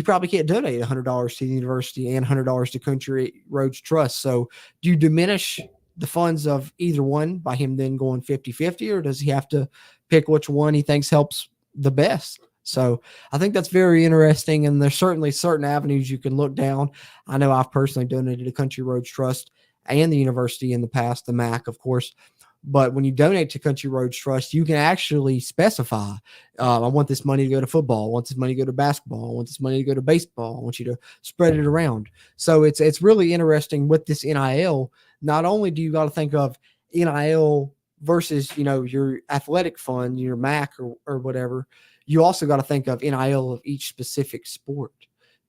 probably can't donate $100 to the university and $100 to Country Roads Trust. So do you diminish the funds of either one by him then going 50-50, or does he have to pick which one he thinks helps the best? So I think that's very interesting, and there's certainly certain avenues you can look down. I know I've personally donated to Country Roads Trust and the university in the past, the MAC, of course. But when you donate to Country Roads Trust, you can actually specify, I want this money to go to football. I want this money to go to basketball. I want this money to go to baseball. I want you to spread it around. So it's really interesting with this NIL. Not only do you got to think of NIL versus, your athletic fund, your MAC or whatever, you also got to think of NIL of each specific sport,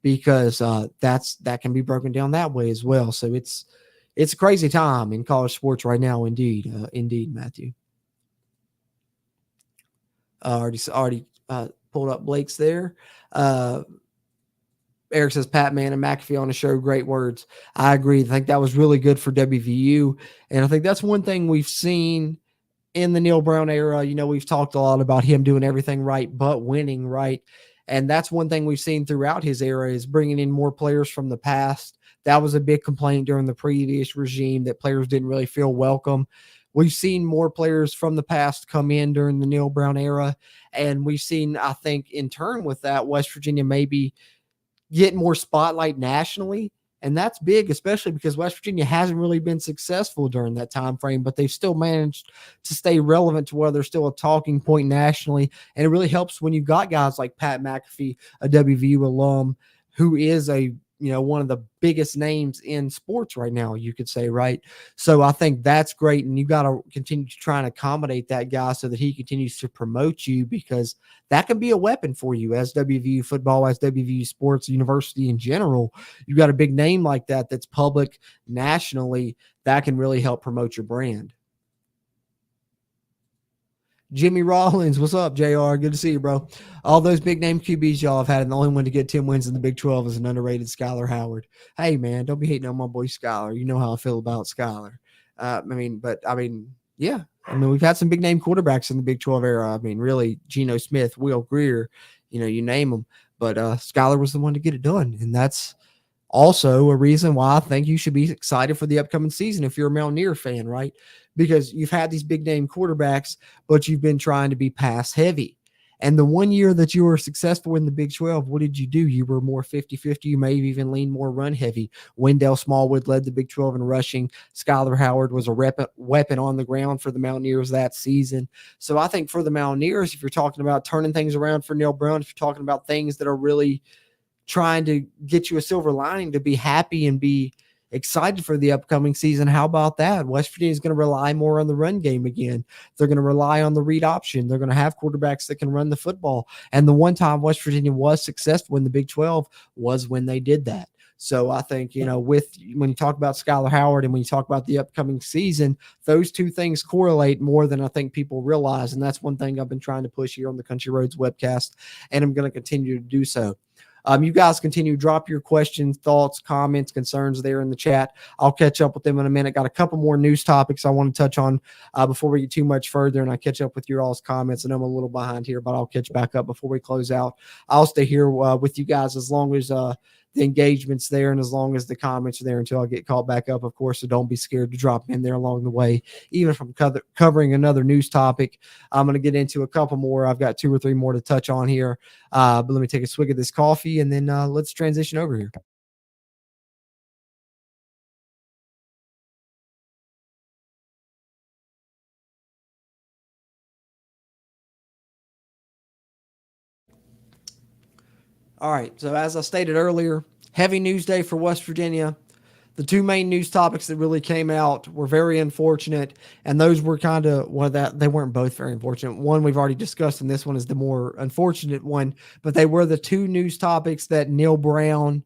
because that can be broken down that way as well. So it's a crazy time in college sports right now. Indeed, Matthew. Already pulled up Blake's there. Eric says Pat Man and McAfee on the show. Great words. I agree. I think that was really good for WVU. And I think that's one thing we've seen in the Neil Brown era. We've talked a lot about him doing everything right, but winning right. And that's one thing we've seen throughout his era is bringing in more players from the past. That was a big complaint during the previous regime, that players didn't really feel welcome. We've seen more players from the past come in during the Neil Brown era. And we've seen, I think, in turn with that, West Virginia maybe get more spotlight nationally. And that's big, especially because West Virginia hasn't really been successful during that time frame, but they've still managed to stay relevant to where they're still a talking point nationally. And it really helps when you've got guys like Pat McAfee, a WVU alum, who is a one of the biggest names in sports right now, you could say, right? So I think that's great. And you got to continue to try and accommodate that guy so that he continues to promote you, because that can be a weapon for you as WVU football, as WVU sports, university in general. You got a big name like that that's public nationally, that can really help promote your brand. Jimmy Rollins, what's up, JR? Good to see you, bro. All those big name QBs y'all have had, and the only one to get 10 wins in the Big 12 is an underrated Skylar Howard. Hey, man, don't be hating on my boy Skylar. You know how I feel about Skylar. Yeah. We've had some big name quarterbacks in the Big 12 era. Really, Geno Smith, Will Greer, you name them. But Skylar was the one to get it done, and that's also a reason why I think you should be excited for the upcoming season if you're a Mountaineer fan, right? Because you've had these big name quarterbacks, but you've been trying to be pass heavy. And the 1 year that you were successful in the Big 12, what did you do? You were more 50-50. You may have even leaned more run heavy. Wendell Smallwood led the Big 12 in rushing. Skylar Howard was a weapon on the ground for the Mountaineers that season. So I think for the Mountaineers, if you're talking about turning things around for Neil Brown, if you're talking about things that are really trying to get you a silver lining to be happy and be excited for the upcoming season, how about that? West Virginia is going to rely more on the run game again. They're going to rely on the read option. They're going to have quarterbacks that can run the football. And the one time West Virginia was successful in the Big 12 was when they did that. So I think, when you talk about Skylar Howard and when you talk about the upcoming season, those two things correlate more than I think people realize. And that's one thing I've been trying to push here on the Country Roads webcast, and I'm going to continue to do so. You guys continue to drop your questions, thoughts, comments, concerns there in the chat. I'll catch up with them in a minute. Got a couple more news topics I want to touch on before we get too much further, and I catch up with your all's comments. And I'm a little behind here, but I'll catch back up before we close out. I'll stay here with you guys as long as the engagement's there and as long as the comments are there until I get called back up, of course. So don't be scared to drop in there along the way, even if I'm covering another news topic. I'm going to get into a couple more. I've got 2 or 3 more to touch on here. But let me take a swig of this coffee, and then let's transition over here. All right, so as I stated earlier, heavy news day for West Virginia. The 2 main news topics that really came out were very unfortunate, and those were they weren't both very unfortunate. One we've already discussed, and this one is the more unfortunate one, but they were the 2 news topics that Neil Brown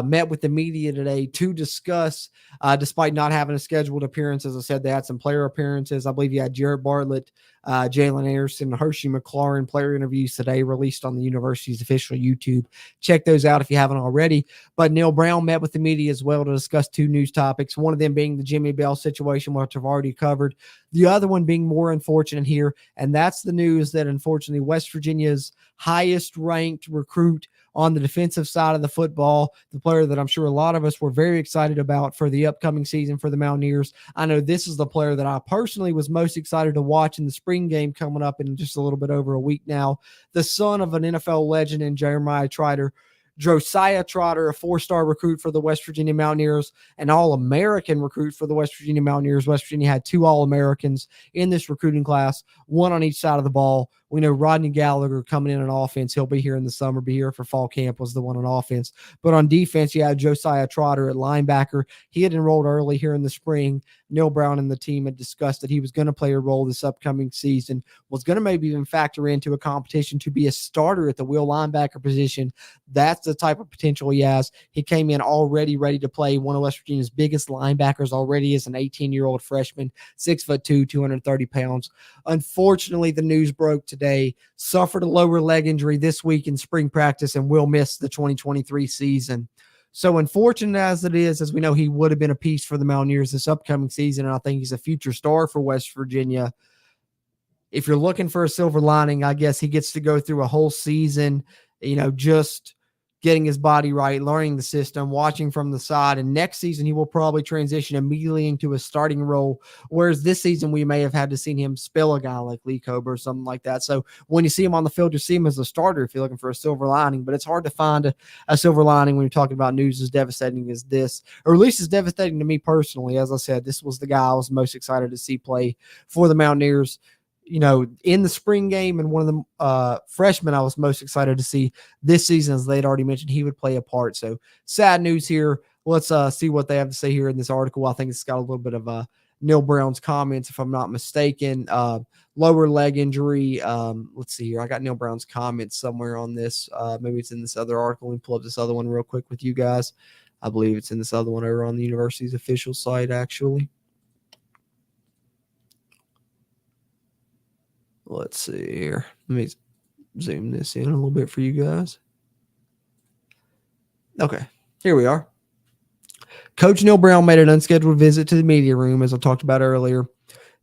met with the media today to discuss, despite not having a scheduled appearance. As I said, they had some player appearances. I believe you had Jared Bartlett, Jalen Anderson, Hershey McLaurin player interviews today released on the university's official YouTube. Check those out if you haven't already. But Neil Brown met with the media as well to discuss 2 news topics, one of them being the Jimmy Bell situation, which I've already covered. The other one being more unfortunate here, and that's the news that unfortunately West Virginia's highest ranked recruit on the defensive side of the football, the player that I'm sure a lot of us were very excited about for the upcoming season for the Mountaineers. I know this is the player that I personally was most excited to watch in the spring game coming up in just a little bit over a week now. The son of an NFL legend in Josiah Trotter, a 4-star recruit for the West Virginia Mountaineers, an All-American recruit for the West Virginia Mountaineers. West Virginia had 2 All-Americans in this recruiting class, 1 on each side of the ball. We know Rodney Gallagher coming in on offense. He'll be here in the summer, be here for fall camp, was the one on offense. But on defense, you had Josiah Trotter at linebacker. He had enrolled early here in the spring. Neil Brown and the team had discussed that he was going to play a role this upcoming season, was going to maybe even factor into a competition to be a starter at the will linebacker position. That's the type of potential he has. He came in already ready to play, one of West Virginia's biggest linebackers already as an 18-year-old freshman, 6'2", 230 pounds. Unfortunately, the news broke today, suffered a lower leg injury this week in spring practice and will miss the 2023 season. So unfortunate as it is, as we know, he would have been a piece for the Mountaineers this upcoming season, and I think he's a future star for West Virginia. If you're looking for a silver lining, I guess he gets to go through a whole season, just getting his body right, learning the system, watching from the side. And next season, he will probably transition immediately into a starting role. Whereas this season, we may have had to see him spell a guy like Lee Kober or something like that. So when you see him on the field, you see him as a starter if you're looking for a silver lining. But it's hard to find a silver lining when you're talking about news as devastating as this, or at least as devastating to me personally. As I said, this was the guy I was most excited to see play for the Mountaineers. in the spring game, and one of the freshmen I was most excited to see this season, as they'd already mentioned, he would play a part. So sad news here. Let's see what they have to say here in this article. I think it's got a little bit of Neil Brown's comments, if I'm not mistaken. Lower leg injury. Let's see here. I got Neil Brown's comments somewhere on this. Maybe it's in this other article. Let me pull up this other one real quick with you guys. I believe it's in this other one over on the university's official site, actually. Let's see here. Let me zoom this in a little bit for you guys. Okay, here we are. Coach Neil Brown made an unscheduled visit to the media room, as I talked about earlier.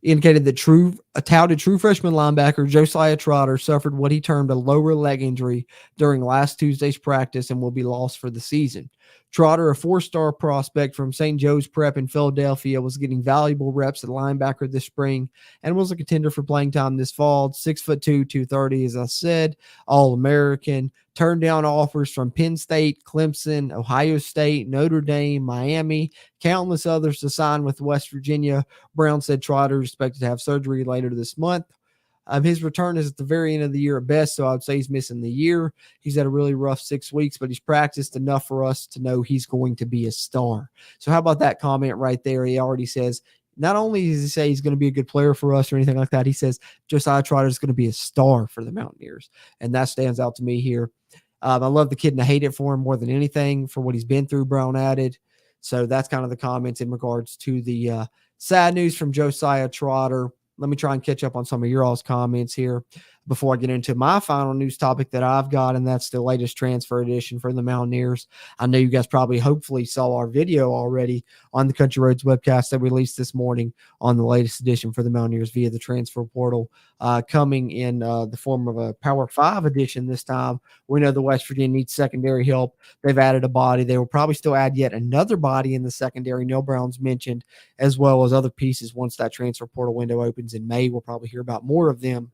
Indicated that a touted true freshman linebacker Josiah Trotter suffered what he termed a lower leg injury during last Tuesday's practice and will be lost for the season. Trotter, a 4-star prospect from St. Joe's Prep in Philadelphia, was getting valuable reps at linebacker this spring and was a contender for playing time this fall. 6'2", 230, as I said, All-American. Turned down offers from Penn State, Clemson, Ohio State, Notre Dame, Miami, countless others to sign with West Virginia. Brown said Trotter is expected to have surgery later this month. His return is at the very end of the year at best, so I would say he's missing the year. He's had a really rough 6 weeks, but he's practiced enough for us to know he's going to be a star. So how about that comment right there? He already says, not only does he say he's going to be a good player for us or anything like that, he says Josiah Trotter is going to be a star for the Mountaineers, and that stands out to me here. I love the kid, and I hate it for him more than anything for what he's been through, Brown added. So that's kind of the comments in regards to the sad news from Josiah Trotter. Let me try and catch up on some of your all's comments here before I get into my final news topic that I've got, and that's the latest transfer edition for the Mountaineers. I know you guys probably hopefully saw our video already on the Country Roads webcast that we released this morning on the latest edition for the Mountaineers via the transfer portal, coming in the form of a Power 5 edition this time. We know the West Virginia needs secondary help. They've added a body. They will probably still add yet another body in the secondary. Neil Brown's mentioned, as well as other pieces once that transfer portal window opens in May. We'll probably hear about more of them.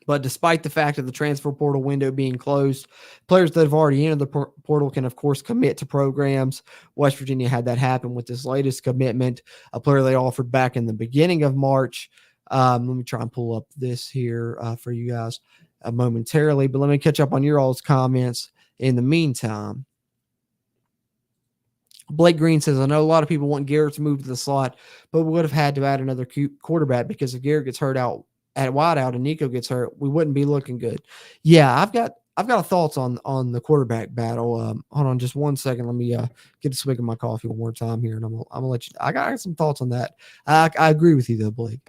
But despite the fact of the transfer portal window being closed, players that have already entered the portal can, of course, commit to programs. West Virginia had that happen with this latest commitment, a player they offered back in the beginning of March. Let me try and pull up this here for you guys momentarily, but let me catch up on your all's comments in the meantime. Blake Green says, I know a lot of people want Garrett to move to the slot, but we would have had to add another quarterback because if Garrett gets hurt out at wideout and Nico gets hurt, we wouldn't be looking good. Yeah, I've got thoughts on the quarterback battle. Hold on just 1 second. Let me get a swig of my coffee one more time here, and I'm gonna let you. I got some thoughts on that. I agree with you though, Blake.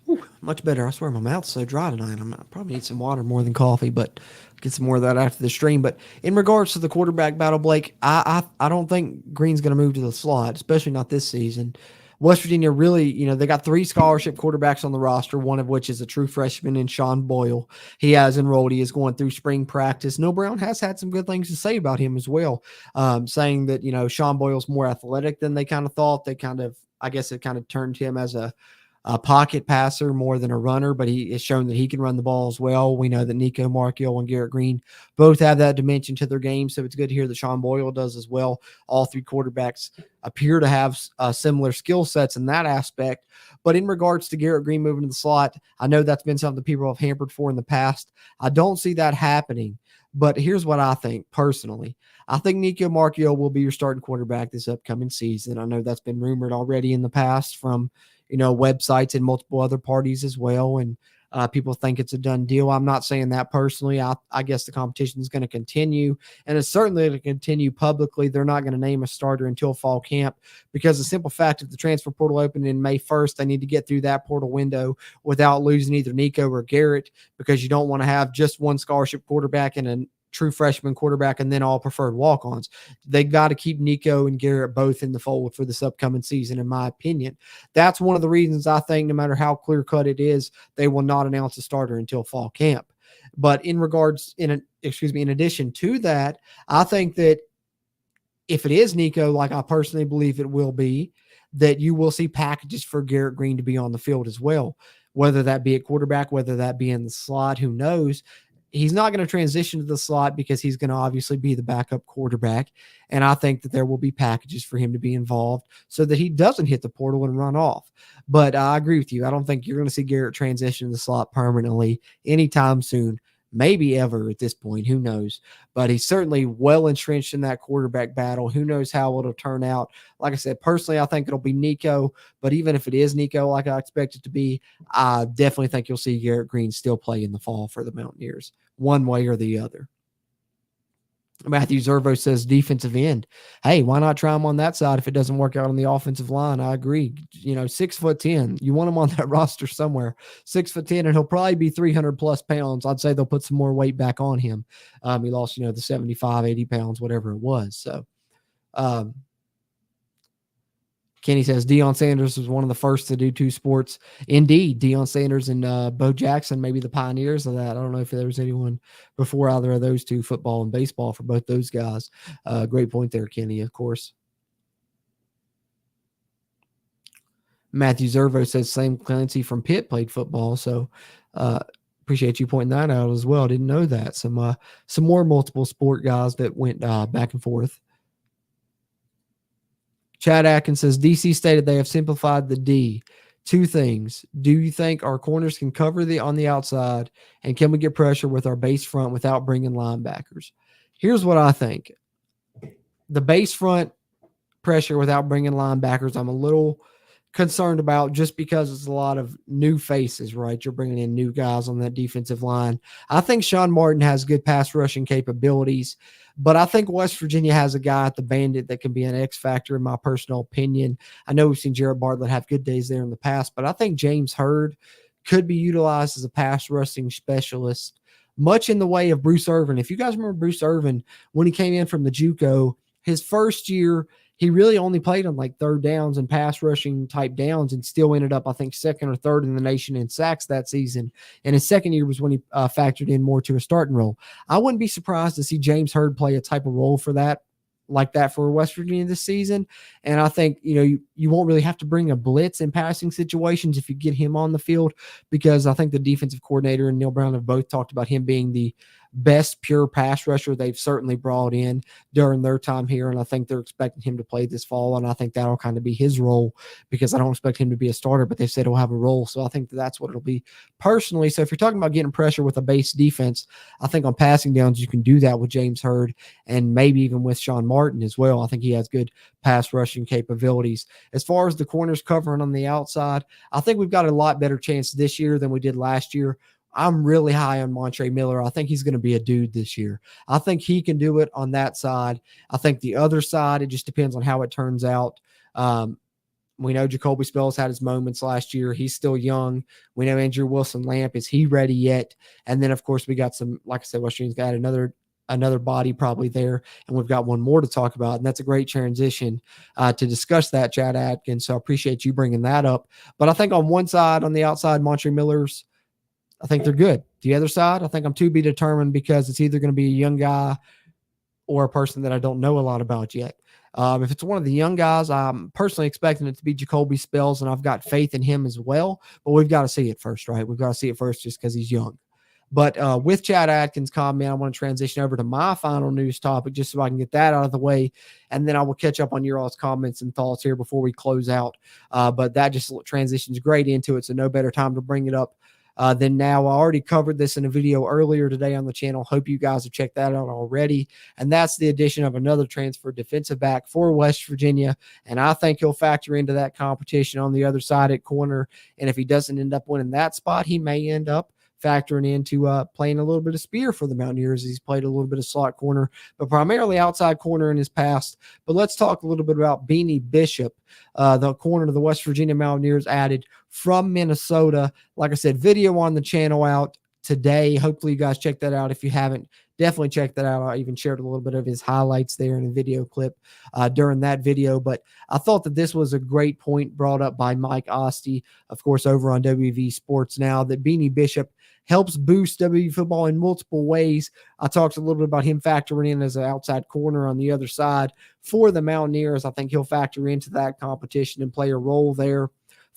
Ooh, much better. I swear my mouth's so dry tonight. I probably need some water more than coffee, but get some more of that after the stream. But in regards to the quarterback battle, Blake, I don't think Green's going to move to the slot, especially not this season. West Virginia really, they got 3 scholarship quarterbacks on the roster, one of which is a true freshman in Sean Boyle. He has enrolled. He is going through spring practice. Neil Brown has had some good things to say about him as well, saying that, Sean Boyle's more athletic than they kind of thought. I guess it kind of turned him as a pocket passer more than a runner, but he has shown that he can run the ball as well. We know that Nico Marchiol and Garrett Green both have that dimension to their game, so it's good to hear that Sean Boyle does as well. All 3 quarterbacks appear to have similar skill sets in that aspect. But in regards to Garrett Green moving to the slot, I know that's been something people have hampered for in the past. I don't see that happening, but here's what I think personally. I think Nico Marchiol will be your starting quarterback this upcoming season. I know that's been rumored already in the past from websites and multiple other parties as well. And people think it's a done deal. I'm not saying that personally. I guess the competition is going to continue, and it's certainly going to continue publicly. They're not going to name a starter until fall camp because the simple fact of the transfer portal opening in May 1st, they need to get through that portal window without losing either Nico or Garrett, because you don't want to have just one scholarship quarterback and a true freshman quarterback and then all preferred walk-ons. They got to keep Nico and Garrett both in the fold for this upcoming season, in my opinion. That's one of the reasons I think no matter how clear-cut it is, they will not announce a starter until fall camp. But in addition to that, I think that if it is Nico, like I personally believe it will be, that you will see packages for Garrett Green to be on the field as well. whether that be at quarterback, whether that be in the slot, who knows. He's not going to transition to the slot because he's going to obviously be the backup quarterback. And I think that there will be packages for him to be involved so that he doesn't hit the portal and run off. But I agree with you. I don't think you're going to see Garrett transition to the slot permanently anytime soon. Maybe ever at this point, who knows? But he's certainly well entrenched in that quarterback battle. Who knows how it'll turn out? Like I said, personally, I think it'll be Nico. But even if it is Nico, like I expect it to be, I definitely think you'll see Garrett Green still play in the fall for the Mountaineers, one way or the other. Matthew Zervo says defensive end. Hey, why not try him on that side if it doesn't work out on the offensive line? I agree. 6'10", you want him on that roster somewhere. 6'10", and he'll probably be 300 plus pounds. I'd say they'll put some more weight back on him. He lost, the 75, 80 pounds, whatever it was. So, Kenny says Deion Sanders was one of the first to do two sports. Indeed, Deion Sanders and Bo Jackson, maybe the pioneers of that. I don't know if there was anyone before either of those two, football and baseball, for both those guys. Great point there, Kenny, of course. Matthew Zervo says Sam Clancy from Pitt played football, so appreciate you pointing that out as well. Didn't know that. Some more multiple sport guys that went back and forth. Chad Atkins says, DC stated they have simplified the D. Two things. Do you think our corners can cover on the outside, and can we get pressure with our base front without bringing linebackers? Here's what I think. The base front pressure without bringing linebackers, I'm a little concerned about, just because it's a lot of new faces, right? You're bringing in new guys on that defensive line. I think Sean Martin has good pass rushing capabilities, but I think West Virginia has a guy at the Bandit that can be an X factor, in my personal opinion. I know we've seen Jared Bartlett have good days there in the past, but I think James Hurd could be utilized as a pass rushing specialist, much in the way of Bruce Irvin. If you guys remember Bruce Irvin, when he came in from the JUCO, his first year, he really only played on like third downs and pass rushing type downs, and still ended up, I think, second or third in the nation in sacks that season. And his second year was when he factored in more to a starting role. I wouldn't be surprised to see James Hurd play a type of role for that, like that, for West Virginia this season. And I think, you won't really have to bring a blitz in passing situations if you get him on the field, because I think the defensive coordinator and Neil Brown have both talked about him being the best pure pass rusher they've certainly brought in during their time here. And I think they're expecting him to play this fall. And I think that'll kind of be his role, because I don't expect him to be a starter, but they said he'll have a role. So I think that's what it'll be personally. So if you're talking about getting pressure with a base defense, I think on passing downs, you can do that with James Hurd, and maybe even with Sean Martin as well. I think he has good pass rushing capabilities. As far as the corners covering on the outside, I think we've got a lot better chance this year than we did last year. I'm really high on Montre Miller. I think he's going to be a dude this year. I think he can do it on that side. I think the other side, it just depends on how it turns out. We know Jacoby Spells had his moments last year. He's still young. We know Andrew Wilson-Lamp. Is he ready yet? And then, of course, we got some, like I said, West Virginia's got another body probably there, and we've got one more to talk about, and that's a great transition to discuss that, Chad Atkins. So I appreciate you bringing that up. But I think on one side, on the outside, Montre Miller's, I think they're good. The other side, I think I'm to be determined, because it's either going to be a young guy or a person that I don't know a lot about yet. If it's one of the young guys, I'm personally expecting it to be Jacoby Spells, and I've got faith in him as well. But we've got to see it first, right? We've got to see it first just because he's young. But with Chad Atkins' comment, I want to transition over to my final news topic, just so I can get that out of the way, and then I will catch up on your all's comments and thoughts here before we close out. But that just transitions great into it, so no better time to bring it up than now. I already covered this in a video earlier today on the channel. Hope you guys have checked that out already. And that's the addition of another transfer defensive back for West Virginia. And I think he'll factor into that competition on the other side at corner. And if he doesn't end up winning that spot, he may end up factoring into playing a little bit of spear for the Mountaineers. He's played a little bit of slot corner, but primarily outside corner in his past. But let's talk a little bit about Beanie Bishop, the corner of the West Virginia Mountaineers, added from Minnesota. Like I said, video on the channel out today. Hopefully you guys check that out. If you haven't, definitely check that out. I even shared a little bit of his highlights there in a video clip during that video. But I thought that this was a great point brought up by Mike Oste, of course, over on WV Sports Now, that Beanie Bishop helps boost WVU football in multiple ways. I talked a little bit about him factoring in as an outside corner on the other side for the Mountaineers. I think he'll factor into that competition and play a role there.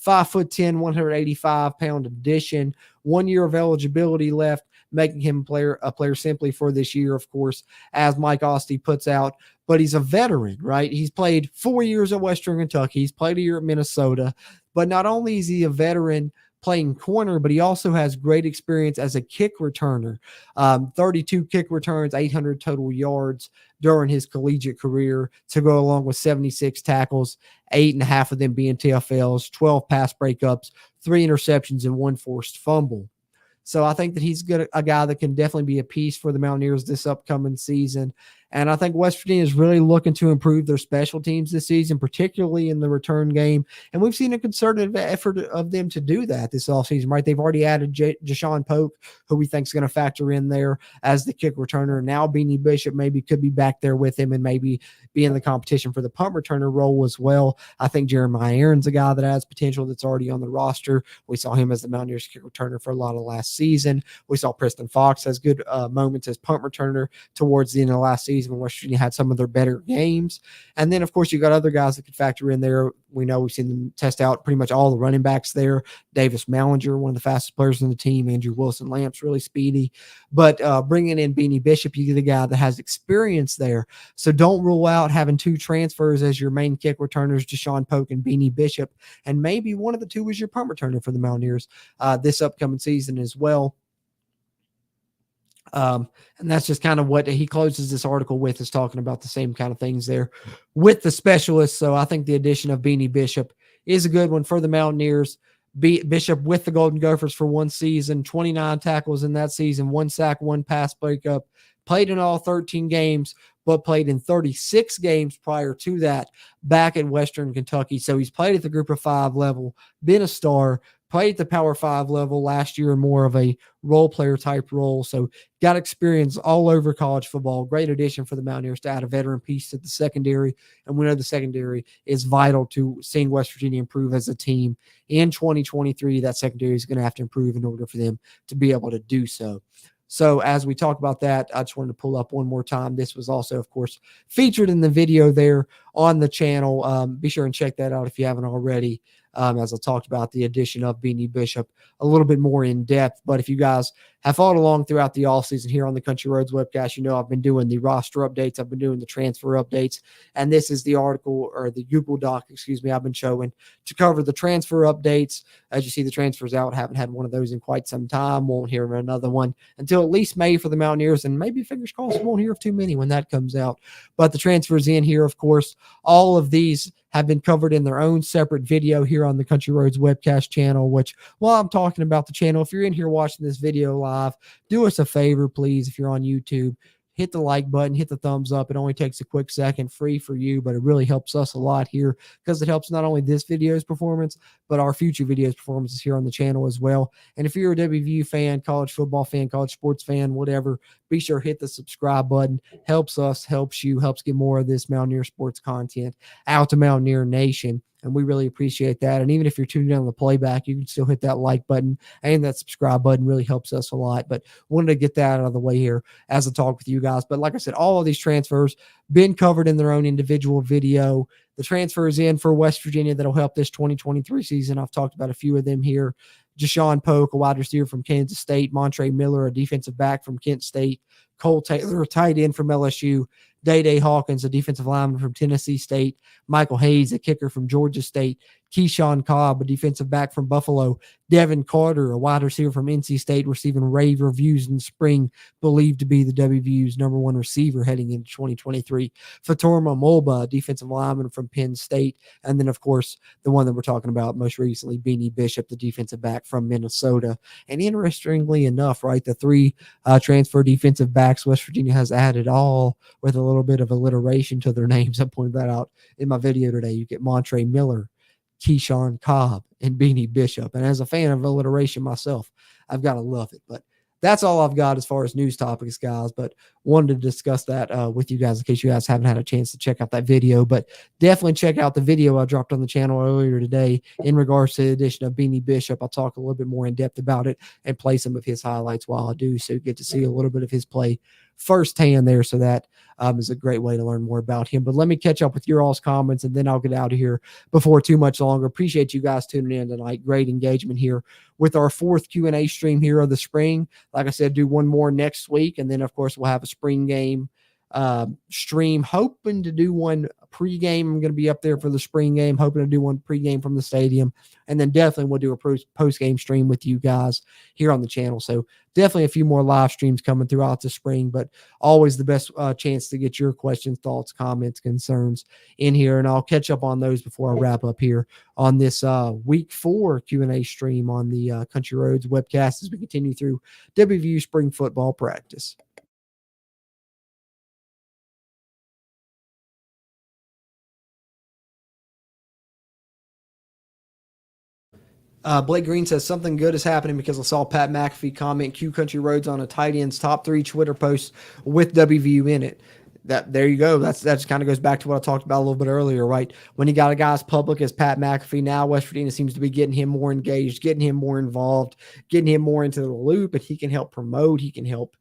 5'10", 185-pound addition, 1 year of eligibility left, making him a player simply for this year, of course, as Mike Ostie puts out. But he's a veteran, right? He's played 4 years at Western Kentucky. He's played a year at Minnesota. But not only is he a veteran playing corner, but he also has great experience as a kick returner. 32 kick returns, 800 total yards during his collegiate career, to go along with 76 tackles, 8.5 of them being TFLs, 12 pass breakups, 3 interceptions, and 1 forced fumble. So I think that he's a guy that can definitely be a piece for the Mountaineers this upcoming season. And I think West Virginia is really looking to improve their special teams this season, particularly in the return game. And we've seen a concerted effort of them to do that this offseason, right? They've already added Jashawn Polk, who we think is going to factor in there as the kick returner. Now Beanie Bishop maybe could be back there with him and maybe be in the competition for the punt returner role as well. I think Jeremiah Aaron's a guy that has potential that's already on the roster. We saw him as the Mountaineers kick returner for a lot of last season. We saw Preston Fox has good moments as punt returner towards the end of last season when West Virginia had some of their better games. And then, of course, you got other guys that could factor in there. We know we've seen them test out pretty much all the running backs there. Davis Mallinger, one of the fastest players in the team. Andrew Wilson-Lamps, really speedy. But bringing in Beanie Bishop, you get a guy that has experience there. So don't rule out having 2 transfers as your main kick returners, Jashawn Polk and Beanie Bishop. And maybe one of the 2 is your punt returner for the Mountaineers this upcoming season as well. And that's just kind of what he closes this article with, is talking about the same kind of things there with the specialists. So I think the addition of Beanie Bishop is a good one for the Mountaineers. Bishop with the Golden Gophers for 1 season, 29 tackles in that season, 1 sack, 1 pass breakup, played in all 13 games, but played in 36 games prior to that back in Western Kentucky. So he's played at the Group of 5 level, been a star, played at the Power 5 level last year in more of a role player type role. So got experience all over college football. Great addition for the Mountaineers to add a veteran piece to the secondary. And we know the secondary is vital to seeing West Virginia improve as a team in 2023. That secondary is going to have to improve in order for them to be able to do so. So as we talk about that, I just wanted to pull up one more time. This was also, of course, featured in the video there on the channel. Be sure and check that out if you haven't already. As I talked about the addition of Beanie Bishop a little bit more in depth. But if you guys have followed along throughout the offseason here on the Country Roads webcast, you know I've been doing the roster updates. I've been doing the transfer updates. And this is the article, or the Google Doc, I've been showing to cover the transfer updates. As you see, the transfers out. Haven't had one of those in quite some time. Won't hear another one until at least May for the Mountaineers. And maybe, fingers crossed, won't hear of too many when that comes out. But the transfers in here, of course, all of these have been covered in their own separate video here on the Country Roads webcast channel, which, while I'm talking about the channel, if you're in here watching this video live, do us a favor, please. If you're on YouTube, hit the like button, hit the thumbs up. It only takes a quick second, free for you, but it really helps us a lot here, because it helps not only this video's performance, but our future videos performances here on the channel as well. And if you're a WVU fan, college football fan, college sports fan, whatever, be sure to hit the subscribe button. Helps us, helps you, helps get more of this Mountaineer sports content out to Mountaineer Nation. And we really appreciate that. And even if you're tuning in on the playback, you can still hit that like button, and that subscribe button really helps us a lot. But wanted to get that out of the way here as I talk with you guys. But like I said, all of these transfers been covered in their own individual video. The transfers in for West Virginia that'll help this 2023 season, I've talked about a few of them here. Jashawn Polk, a wide receiver from Kansas State. Montre Miller, a defensive back from Kent State. Cole Taylor, a tight end from LSU. Day Hawkins, a defensive lineman from Tennessee State. Michael Hayes, a kicker from Georgia State. Keyshawn Cobb, a defensive back from Buffalo. Devin Carter, a wide receiver from NC State, receiving rave reviews in spring, believed to be the WVU's number 1 receiver heading into 2023. Fatorma Mulba, a defensive lineman from Penn State. And then, of course, the one that we're talking about most recently, Beanie Bishop, the defensive back from Minnesota. And interestingly enough, right, the 3 transfer defensive backs West Virginia has added, all with a little bit of alliteration to their names. I pointed that out in my video today. You get Montre Miller, Keyshawn Cobb, and Beanie Bishop. And as a fan of alliteration myself, I've got to love it. But that's all I've got as far as news topics, guys. But wanted to discuss that with you guys in case you guys haven't had a chance to check out that video. But definitely check out the video I dropped on the channel earlier today in regards to the addition of Beanie Bishop. I'll talk a little bit more in depth about it and play some of his highlights while I do, so you get to see a little bit of his play firsthand there. So that is a great way to learn more about him. But let me catch up with your all's comments, and then I'll get out of here before too much longer. Appreciate you guys tuning in tonight. Great engagement here with our 4th Q&A stream here of the spring. Like I said, do one more next week, and then of course we'll have a spring game stream, hoping to do one pregame. I'm going to be up there for the spring game, hoping to do one pregame from the stadium, and then definitely we'll do a post-game stream with you guys here on the channel. So definitely a few more live streams coming throughout the spring, but always the best chance to get your questions, thoughts, comments, concerns in here, and I'll catch up on those before I wrap up here on this week 4 Q&A stream on the Country Roads webcast as we continue through WVU spring football practice. Blake Green says something good is happening because I saw Pat McAfee comment Q Country Roads on a tight end's top 3 Twitter posts with WVU in it. There you go. That just kind of goes back to what I talked about a little bit earlier, right? When you got a guy as public as Pat McAfee, now West Virginia seems to be getting him more engaged, getting him more involved, getting him more into the loop, and he can help promote. He can help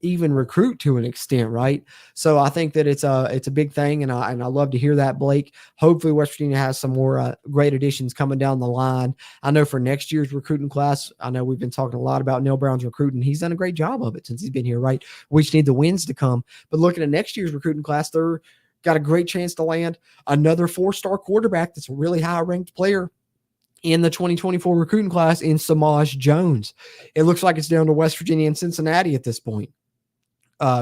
even recruit to an extent, right? So I think that it's a big thing, and I love to hear that, Blake. Hopefully West Virginia has some more great additions coming down the line. I know for next year's recruiting class, I know we've been talking a lot about Neil Brown's recruiting. He's done a great job of it since he's been here, right? We just need the wins to come. But looking at next year's recruiting class, they're got a great chance to land another 4-star quarterback that's a really high-ranked player in the 2024 recruiting class in Samaj Jones. It looks like it's down to West Virginia and Cincinnati at this point.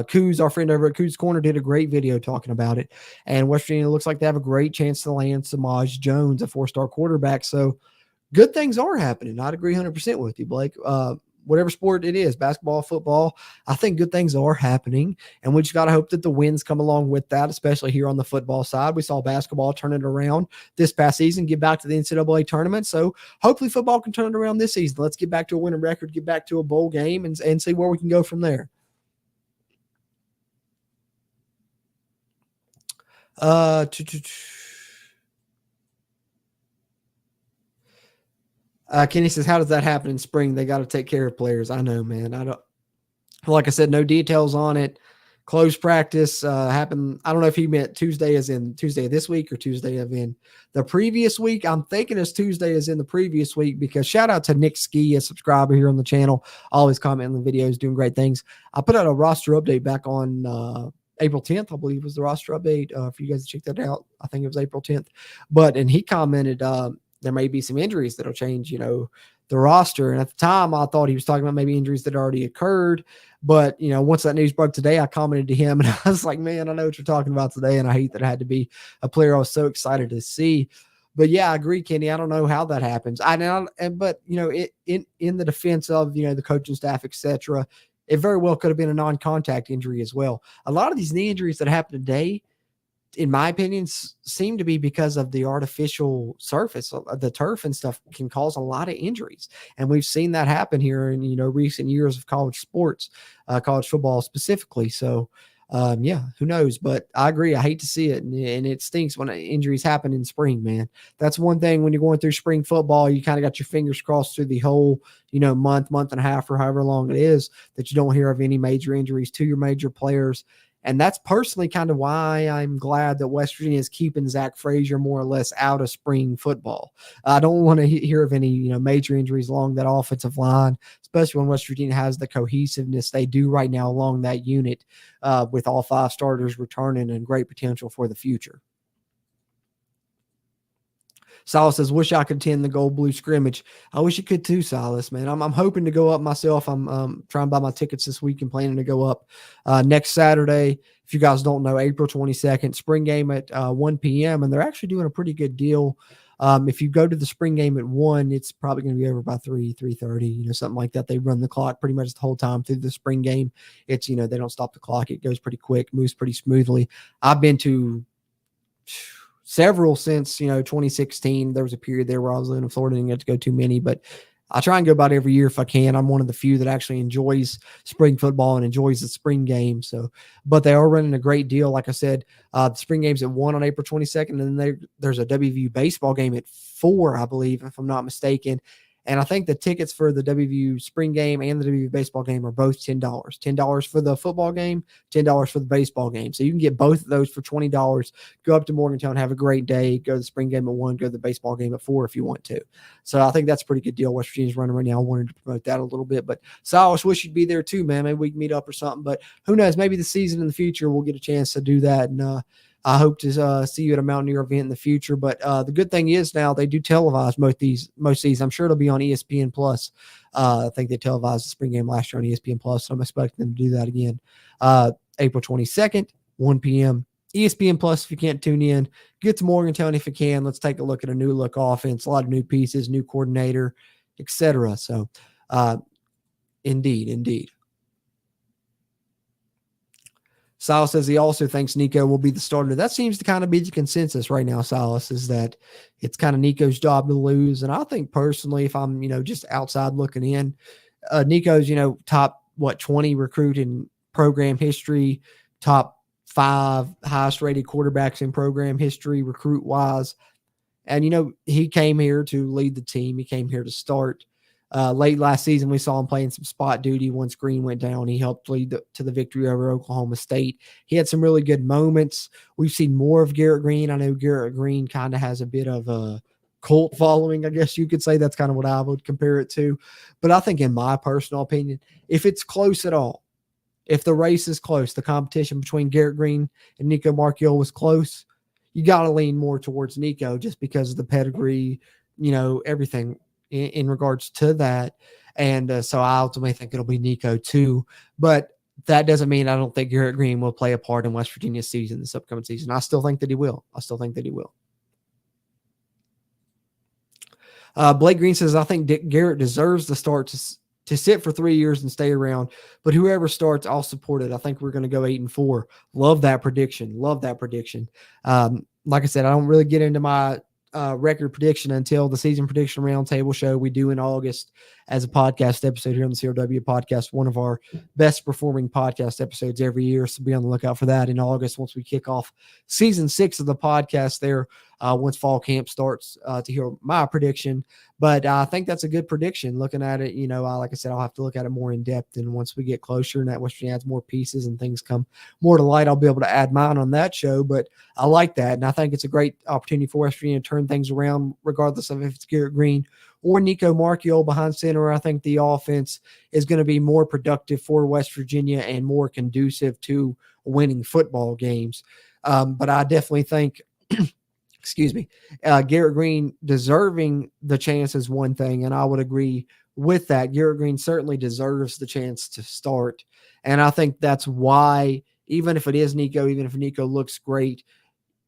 Coos, our friend over at Coos Corner, did a great video talking about it. And West Virginia looks like they have a great chance to land Samaj Jones, a 4-star quarterback. So good things are happening. I'd agree 100% with you, Blake. Whatever sport it is, basketball, football, I think good things are happening. And we just got to hope that the wins come along with that, especially here on the football side. We saw basketball turn it around this past season, get back to the NCAA tournament. So hopefully football can turn it around this season. Let's get back to a winning record, get back to a bowl game, and see where we can go from there. Kenny says, how does that happen in spring? They got to take care of players. I know, man. I don't, like I said, no details on it. Closed practice happened. I don't know if he meant Tuesday as in Tuesday of this week or Tuesday of in the previous week. I'm thinking it's Tuesday as in the previous week, because shout out to Nick Ski, a subscriber here on the channel, always commenting on the videos, doing great things. I put out a roster update back on April 10th, I believe was the roster update. For you guys to check that out, I think it was April 10th. And he commented there may be some injuries that'll change, the roster. And at the time, I thought he was talking about maybe injuries that already occurred. But, once that news broke today, I commented to him, and I was like, man, I know what you're talking about today, and I hate that it had to be a player I was so excited to see. But yeah, I agree, Kenny. I don't know how that happens. But in the defense of the coaching staff, etc., it very well could have been a non-contact injury as well. A lot of these knee injuries that happen today, in my opinion, seem to be because of the artificial surface. The turf and stuff can cause a lot of injuries. And we've seen that happen here in, recent years of college sports, college football specifically. So, who knows? But I agree. I hate to see it. And it stinks when injuries happen in spring, man. That's one thing when you're going through spring football, you kind of got your fingers crossed through the whole, month and a half or however long it is, that you don't hear of any major injuries to your major players. And that's personally kind of why I'm glad that West Virginia is keeping Zach Frazier more or less out of spring football. I don't want to hear of any, major injuries along that offensive line, especially when West Virginia has the cohesiveness they do right now along that unit, with all 5 starters returning and great potential for the future. Silas says, wish I could attend the gold blue scrimmage. I wish you could too, Silas, man. I'm hoping to go up myself. I'm trying to buy my tickets this week and planning to go up next Saturday. If you guys don't know, April 22nd, spring game at 1 p.m. And they're actually doing a pretty good deal. If you go to the spring game at 1, it's probably going to be over by 3:30, something like that. They run the clock pretty much the whole time through the spring game. It's, they don't stop the clock. It goes pretty quick, moves pretty smoothly. I've been to several since 2016. There was a period there where I was living in Florida and didn't get to go too many, but I try and go about every year if I can. I'm one of the few that actually enjoys spring football and enjoys the spring game. So, but they are running a great deal. Like I said, the spring game's at 1 on April 22nd, and then there's a WVU baseball game at 4, I believe, if I'm not mistaken. And I think the tickets for the WVU spring game and the WVU baseball game are both $10. $10 for the football game, $10 for the baseball game. So you can get both of those for $20. Go up to Morgantown, have a great day. Go to the spring game at 1, go to the baseball game at 4 if you want to. So I think that's a pretty good deal. West Virginia's running right now. I wanted to promote that a little bit. But Silas, wish you'd be there too, man. Maybe we can meet up or something. But who knows? Maybe the season in the future we'll get a chance to do that. And I hope to see you at a Mountaineer event in the future. But the good thing is now they do televise most of these. I'm sure it'll be on ESPN Plus. I think they televised the spring game last year on ESPN Plus, so I'm expecting them to do that again. April 22nd, 1 p.m. ESPN Plus if you can't tune in. Get to Morgantown if you can. Let's take a look at a new look offense, a lot of new pieces, new coordinator, etc. So, indeed. Silas says he also thinks Nico will be the starter. That seems to kind of be the consensus right now, Silas, is that it's kind of Nico's job to lose. And I think personally, if I'm, just outside looking in, Nico's, top, 20 recruit in program history, top 5 highest rated quarterbacks in program history, recruit wise. And, he came here to lead the team. He came here to start. Late last season, we saw him playing some spot duty. Once Green went down, he helped lead to the victory over Oklahoma State. He had some really good moments. We've seen more of Garrett Green. I know Garrett Green kind of has a bit of a cult following, I guess you could say. That's kind of what I would compare it to. But I think in my personal opinion, if it's close at all, if the race is close, the competition between Garrett Green and Nico Marchiol was close, you got to lean more towards Nico just because of the pedigree, everything in regards to that. And so I ultimately think it'll be Nico too. But that doesn't mean I don't think Garrett Green will play a part in West Virginia's season, this upcoming season. I still think that he will. Blake Green says, I think Garrett deserves the start to sit for 3 years and stay around, but whoever starts, I'll support it. I think we're going to go 8-4. Love that prediction. Like I said, I don't really get into my record prediction until the season prediction roundtable show we do in August as a podcast episode here on the CRW podcast, one of our best performing podcast episodes every year. So be on the lookout for that in August once we kick off season 6 of the podcast there, once fall camp starts, to hear my prediction. But I think that's a good prediction. Looking at it, like I said, I'll have to look at it more in depth. And once we get closer and that West Virginia adds more pieces and things come more to light, I'll be able to add mine on that show. But I like that. And I think it's a great opportunity for West Virginia to turn things around, regardless of if it's Garrett Green or Nico Marchiol behind center. I think the offense is going to be more productive for West Virginia and more conducive to winning football games. But I definitely think Garrett Green deserving the chance is one thing, and I would agree with that. Garrett Green certainly deserves the chance to start, and I think that's why, even if it is Nico, even if Nico looks great,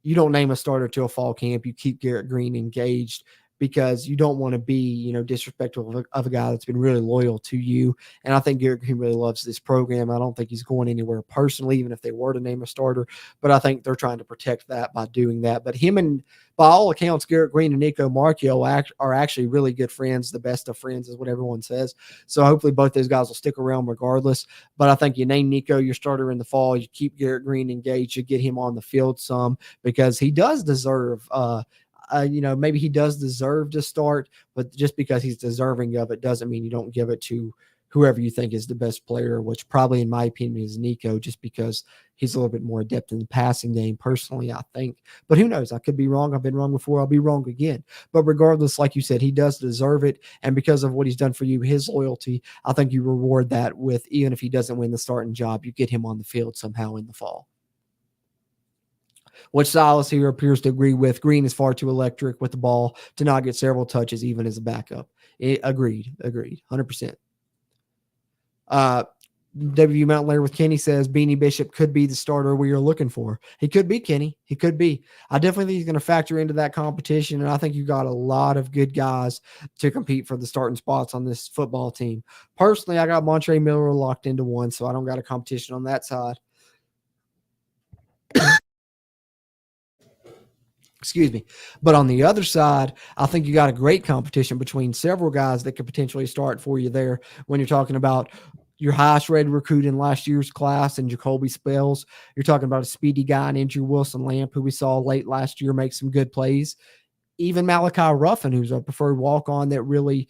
you don't name a starter to a fall camp. You keep Garrett Green engaged because you don't want to be, disrespectful of a guy that's been really loyal to you. And I think Garrett Green really loves this program. I don't think he's going anywhere personally, even if they were to name a starter. But I think they're trying to protect that by doing that. But him and, by all accounts, Garrett Green and Nico Marchiol are actually really good friends. The best of friends is what everyone says. So hopefully both those guys will stick around regardless. But I think you name Nico your starter in the fall. You keep Garrett Green engaged. You get him on the field some because he does deserve maybe he does deserve to start, but just because he's deserving of it doesn't mean you don't give it to whoever you think is the best player, which probably, in my opinion, is Nico, just because he's a little bit more adept in the passing game, personally, I think. But who knows? I could be wrong. I've been wrong before. I'll be wrong again. But regardless, like you said, he does deserve it. And because of what he's done for you, his loyalty, I think you reward that with, even if he doesn't win the starting job, you get him on the field somehow in the fall. Which Silas here appears to agree with. Green is far too electric with the ball to not get several touches, even as a backup. Agreed. 100%. WVU Mountain Lair with Kenny says Beanie Bishop could be the starter we are looking for. He could be, Kenny. He could be. I definitely think he's going to factor into that competition, and I think you got a lot of good guys to compete for the starting spots on this football team. Personally, I got Montre Miller locked into one, so I don't got a competition on that side. Excuse me. But on the other side, I think you got a great competition between several guys that could potentially start for you there when you're talking about your highest rated recruit in last year's class and Jacoby Spells. You're talking about a speedy guy in Andrew Wilson Lamp, who we saw late last year make some good plays. Even Malachi Ruffin, who's a preferred walk-on that really,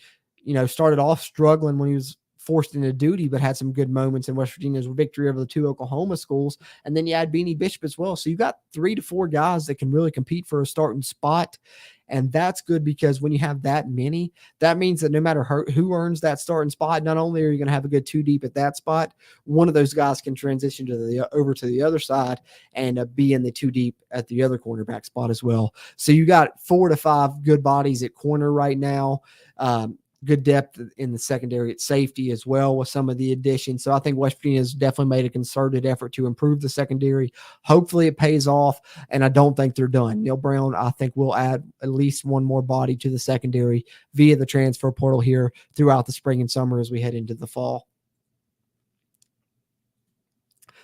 started off struggling when he was forced into duty, but had some good moments in West Virginia's victory over the 2 Oklahoma schools. And then you add Beanie Bishop as well. So you got 3 to 4 guys that can really compete for a starting spot. And that's good because when you have that many, that means that no matter who earns that starting spot, not only are you going to have a good 2 deep at that spot, one of those guys can transition over to the other side and be in the 2 deep at the other cornerback spot as well. So you got 4 to 5 good bodies at corner right now. Good depth in the secondary at safety as well with some of the additions. So I think West Virginia has definitely made a concerted effort to improve the secondary. Hopefully it pays off, and I don't think they're done. Neil Brown, I think, will add at least one more body to the secondary via the transfer portal here throughout the spring and summer as we head into the fall.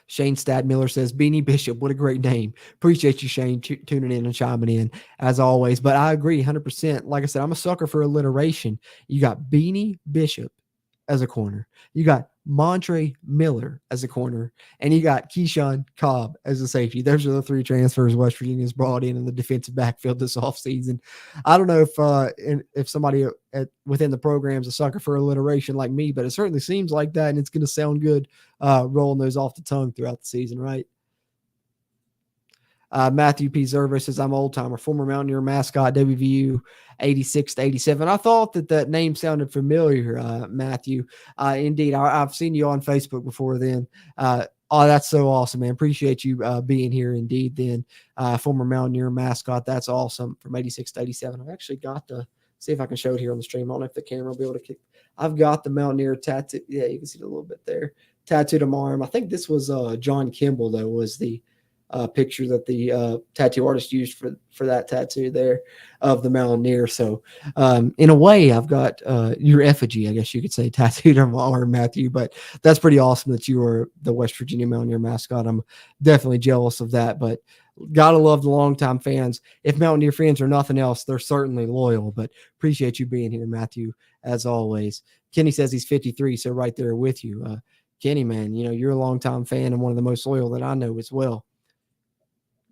Shane Stadmiller says, Beanie Bishop, what a great name. Appreciate you, Shane, tuning in and chiming in, as always. But I agree 100%. Like I said, I'm a sucker for alliteration. You got Beanie Bishop as a corner. You got Montre Miller as a corner. And you got Keyshawn Cobb as a safety. Those are the 3 transfers West Virginia's brought in the defensive backfield this offseason. I don't know if somebody within the program is a sucker for alliteration like me, but it certainly seems like that, and it's going to sound good rolling those off the tongue throughout the season, right? Matthew P. Zerva says, I'm old timer, former Mountaineer mascot, WVU 86 to 87. I thought that name sounded familiar, Matthew. Indeed, I've seen you on Facebook before then. Oh, that's so awesome, man. Appreciate you being here indeed then. Former Mountaineer mascot. That's awesome from 86 to 87. I've actually got to see if I can show it here on the stream. I don't know if the camera will be able to kick. I've got the Mountaineer tattoo. Yeah, you can see it a little bit there. Tattooed on my arm. I think this was John Kimball, though, was the picture that the tattoo artist used for that tattoo there of the Mountaineer. So in a way, I've got your effigy, I guess you could say, tattooed on my arm, Matthew. But that's pretty awesome that you are the West Virginia Mountaineer mascot. I'm definitely jealous of that, but gotta love the longtime fans. If Mountaineer fans are nothing else, they're certainly loyal. But appreciate you being here, Matthew, as always. Kenny says he's 53, so right there with you. Kenny, man, you're a longtime fan and one of the most loyal that I know as well.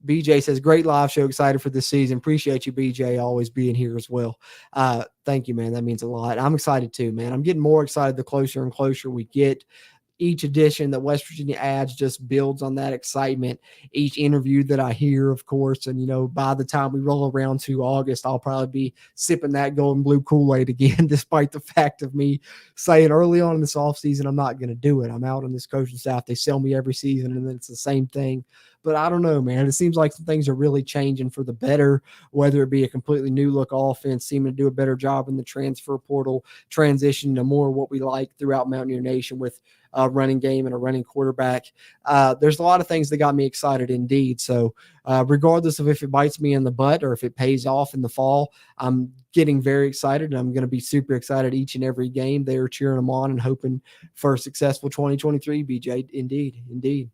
BJ says, great live show. Excited for this season. Appreciate you, BJ, always being here as well. Thank you, man. That means a lot. I'm excited too, man. I'm getting more excited the closer and closer we get. Each edition that West Virginia adds just builds on that excitement. Each interview that I hear, of course, and, by the time we roll around to August, I'll probably be sipping that golden blue Kool-Aid again, despite the fact of me saying early on in this offseason, I'm not going to do it. I'm out on this coaching staff. They sell me every season, and then it's the same thing. But I don't know, man. It seems like some things are really changing for the better, whether it be a completely new look offense, seeming to do a better job in the transfer portal, transition to more what we like throughout Mountaineer Nation with a running game and a running quarterback. There's a lot of things that got me excited indeed. So regardless of if it bites me in the butt or if it pays off in the fall, I'm getting very excited, and I'm going to be super excited each and every game. They're cheering them on and hoping for a successful 2023, BJ. Indeed.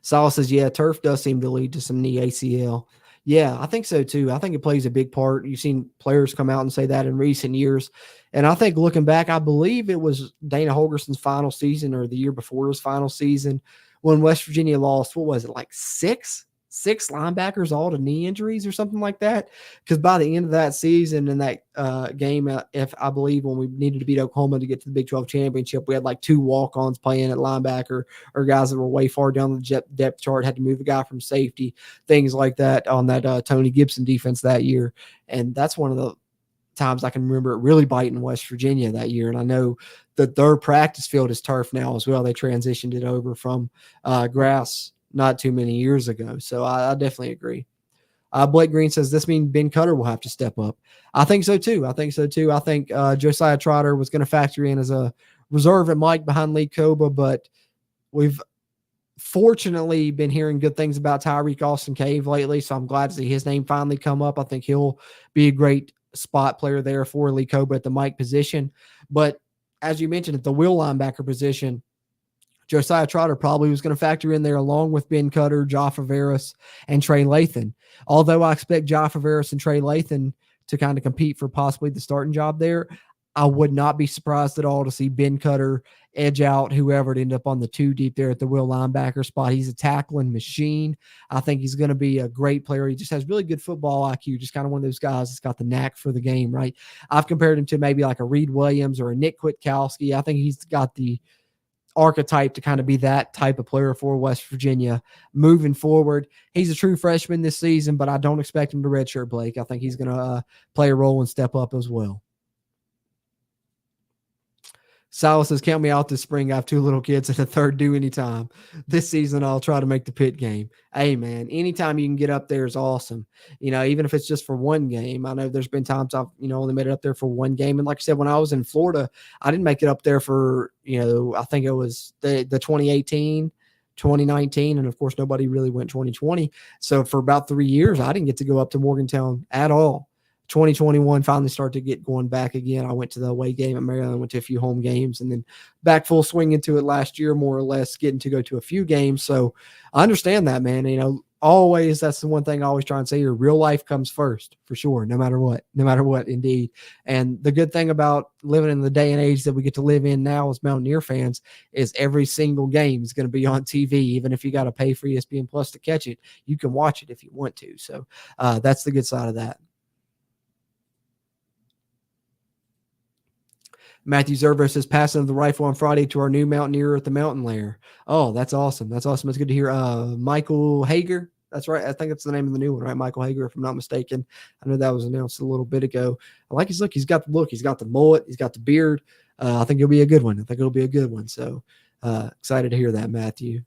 Salah says, yeah, turf does seem to lead to some knee ACL. Yeah, I think so too. I think it plays a big part. You've seen players come out and say that in recent years. And I think looking back, I believe it was Dana Holgerson's final season or the year before his final season when West Virginia lost, what was it, like six linebackers all to knee injuries or something like that. Because by the end of that season and that game, if I believe when we needed to beat Oklahoma to get to the Big 12 championship, we had like 2 walk-ons playing at linebacker or guys that were way far down the depth chart, had to move a guy from safety, things like that on that Tony Gibson defense that year. And that's one of the times I can remember it really biting West Virginia that year. And I know that their practice field is turf now as well. They transitioned it over from grass not too many years ago. So I definitely agree. Blake Green says, this means Ben Cutter will have to step up. I think so too. I think Josiah Trotter was going to factor in as a reserve at Mike behind Lee Koba, but we've fortunately been hearing good things about Tyreek Austin Cave lately. So I'm glad to see his name finally come up. I think he'll be a great spot player there for Lee Koba at the Mike position. But as you mentioned, at the will linebacker position, Josiah Trotter probably was going to factor in there along with Ben Cutter, Jaffa Veras, and Trey Lathan. Although I expect Jaffa Veras and Trey Lathan to kind of compete for possibly the starting job there, I would not be surprised at all to see Ben Cutter edge out whoever to end up on the 2 deep there at the will linebacker spot. He's a tackling machine. I think he's going to be a great player. He just has really good football IQ, just kind of one of those guys that's got the knack for the game, right? I've compared him to maybe like a Reed Williams or a Nick Kwiatkowski. I think he's got the archetype to kind of be that type of player for West Virginia moving forward. He's a true freshman this season, but I don't expect him to redshirt, Blake. I think he's going to play a role and step up as well. Silas says, count me out this spring. I have 2 little kids and a third due anytime. This season, I'll try to make the Pitt game. Hey, man, anytime you can get up there is awesome. Even if it's just for one game. I know there's been times I've, only made it up there for one game. And like I said, when I was in Florida, I didn't make it up there for, I think it was the 2018, 2019. And of course, nobody really went 2020. So for about 3 years, I didn't get to go up to Morgantown at all. 2021 finally started to get going back again. I went to the away game at Maryland, went to a few home games, and then back full swing into it last year, more or less, getting to go to a few games. So I understand that, man. Always, that's the one thing I always try and say here. Real life comes first, for sure, no matter what, indeed. And the good thing about living in the day and age that we get to live in now as Mountaineer fans is every single game is going to be on TV. Even if you got to pay for ESPN Plus to catch it, you can watch it if you want to. So that's the good side of that. Matthew Zerber says, passing of the rifle on Friday to our new Mountaineer at the Mountain Lair. Oh, that's awesome. That's awesome. It's good to hear. Michael Hager. That's right. I think that's the name of the new one, right? Michael Hager, if I'm not mistaken. I know that was announced a little bit ago. I like his look. He's got the look. He's got the mullet. He's got the beard. I think it'll be a good one. So excited to hear that, Matthew.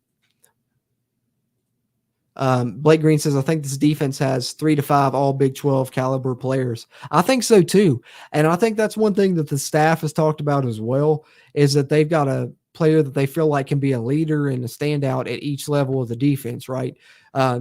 Blake Green says, I think this defense has 3 to 5 all Big 12 caliber players. I think so too. And I think that's one thing that the staff has talked about as well, is that they've got a player that they feel like can be a leader and a standout at each level of the defense, right?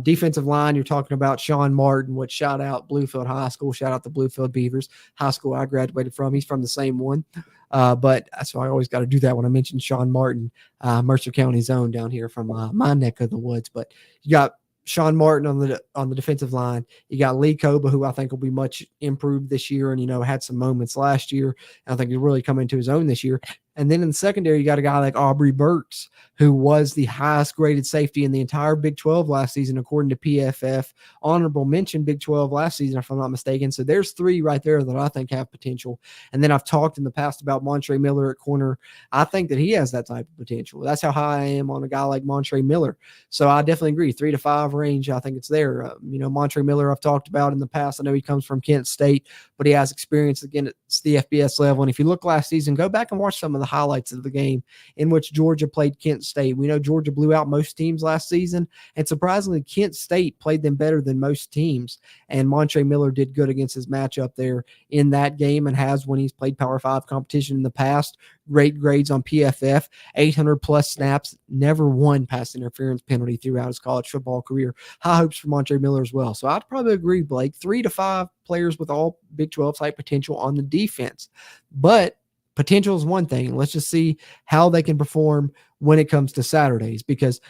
Defensive line, you're talking about Sean Martin, which shout out Bluefield High School, shout out the Bluefield Beavers, high school I graduated from. He's from the same one. But so I always got to do that when I mention Sean Martin, Mercer County zone down here from my neck of the woods. But you got Sean Martin on the defensive line. You got Lee Koba, who I think will be much improved this year and, had some moments last year. And I think he'll really come into his own this year. And then in the secondary, you got a guy like Aubrey Burks, who was the highest graded safety in the entire Big 12 last season, according to PFF. Honorable mention Big 12 last season, if I'm not mistaken. So there's 3 right there that I think have potential. And then I've talked in the past about Montre Miller at corner. I think that he has that type of potential. That's how high I am on a guy like Montre Miller. So I definitely agree. 3 to 5 range, I think it's there. Montre Miller I've talked about in the past. I know he comes from Kent State, but he has experience against the FBS level. And if you look last season, go back and watch some of the highlights of the game in which Georgia played Kent State. We know Georgia blew out most teams last season, and surprisingly, Kent State played them better than most teams. And Montre Miller did good against his matchup there in that game, and has when he's played Power 5 competition in the past. Great grades on PFF, 800 plus snaps, never one pass interference penalty throughout his college football career. High hopes for Montre Miller as well. So I'd probably agree, Blake, 3 to 5 players with all Big 12 type potential on the defense. But potential is one thing. Let's just see how they can perform when it comes to Saturdays, because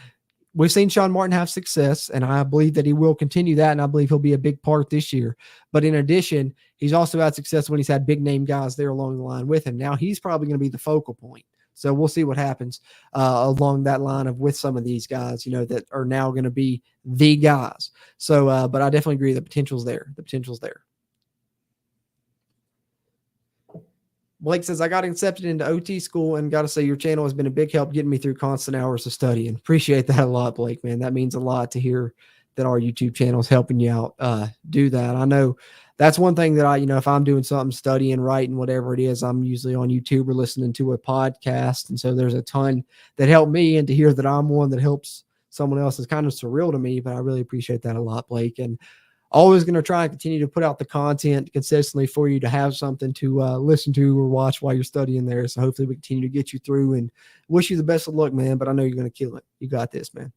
we've seen Sean Martin have success, and I believe that he will continue that, and I believe he'll be a big part this year. But in addition, he's also had success when he's had big name guys there along the line with him. Now he's probably going to be the focal point. So we'll see what happens along that line of with some of these guys, that are now going to be the guys. So, but I definitely agree the potential's there. The potential's there. Blake says, I got accepted into OT school and got to say your channel has been a big help getting me through constant hours of studying. Appreciate that a lot, Blake, man. That means a lot to hear that our YouTube channel is helping you out do that. I know that's one thing that I, if I'm doing something, studying, writing, whatever it is, I'm usually on YouTube or listening to a podcast. And so there's a ton that help me, and to hear that I'm one that helps someone else is kind of surreal to me, but I really appreciate that a lot, Blake. And always going to try and continue to put out the content consistently for you to have something to listen to or watch while you're studying there. So hopefully we continue to get you through, and wish you the best of luck, man. But I know you're going to kill it. You got this, man.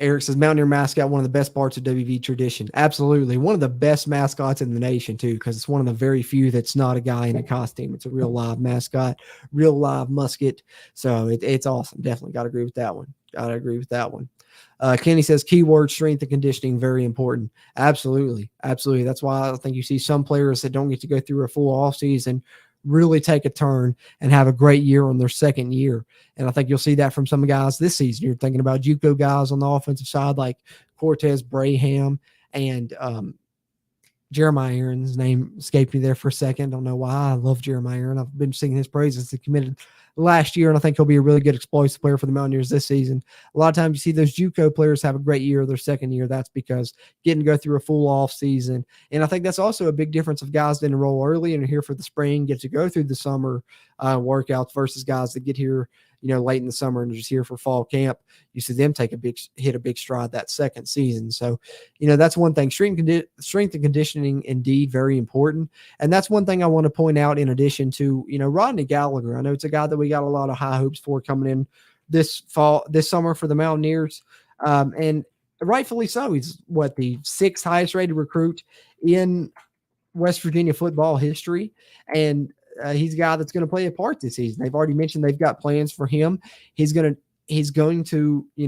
Eric says Mountaineer mascot, one of the best parts of WV tradition. Absolutely. One of the best mascots in the nation, too, because it's one of the very few that's not a guy in a costume. It's a real live mascot, real live musket. So it's awesome. Definitely got to agree with that one. Kenny says keyword strength and conditioning, very important. Absolutely. Absolutely. That's why I think you see some players that don't get to go through a full offseason really take a turn and have a great year on their second year. And I think you'll see that from some guys this season. You're thinking about JUCO guys on the offensive side like Cortez Braham and Jeremiah Aaron's name escaped me there for a second. Don't know why. I love Jeremiah Aaron. I've been singing his praises. He committed last year, and I think he'll be a really good explosive player for the Mountaineers this season. A lot of times you see those JUCO players have a great year their second year. That's because getting to go through a full off season. And I think that's also a big difference of guys that enroll early and are here for the spring, get to go through the summer workouts versus guys that get here, late in the summer and are just here for fall camp. You see them take hit a big stride that second season. So, that's one thing. Strength and conditioning, indeed, very important. And that's one thing I want to point out in addition to, Rodney Gallagher. I know it's a guy that we got a lot of high hopes for coming in this summer for the Mountaineers. And rightfully so. He's the 6th highest rated recruit in West Virginia football history. And he's a guy that's going to play a part this season. They've already mentioned they've got plans for him. He's going to,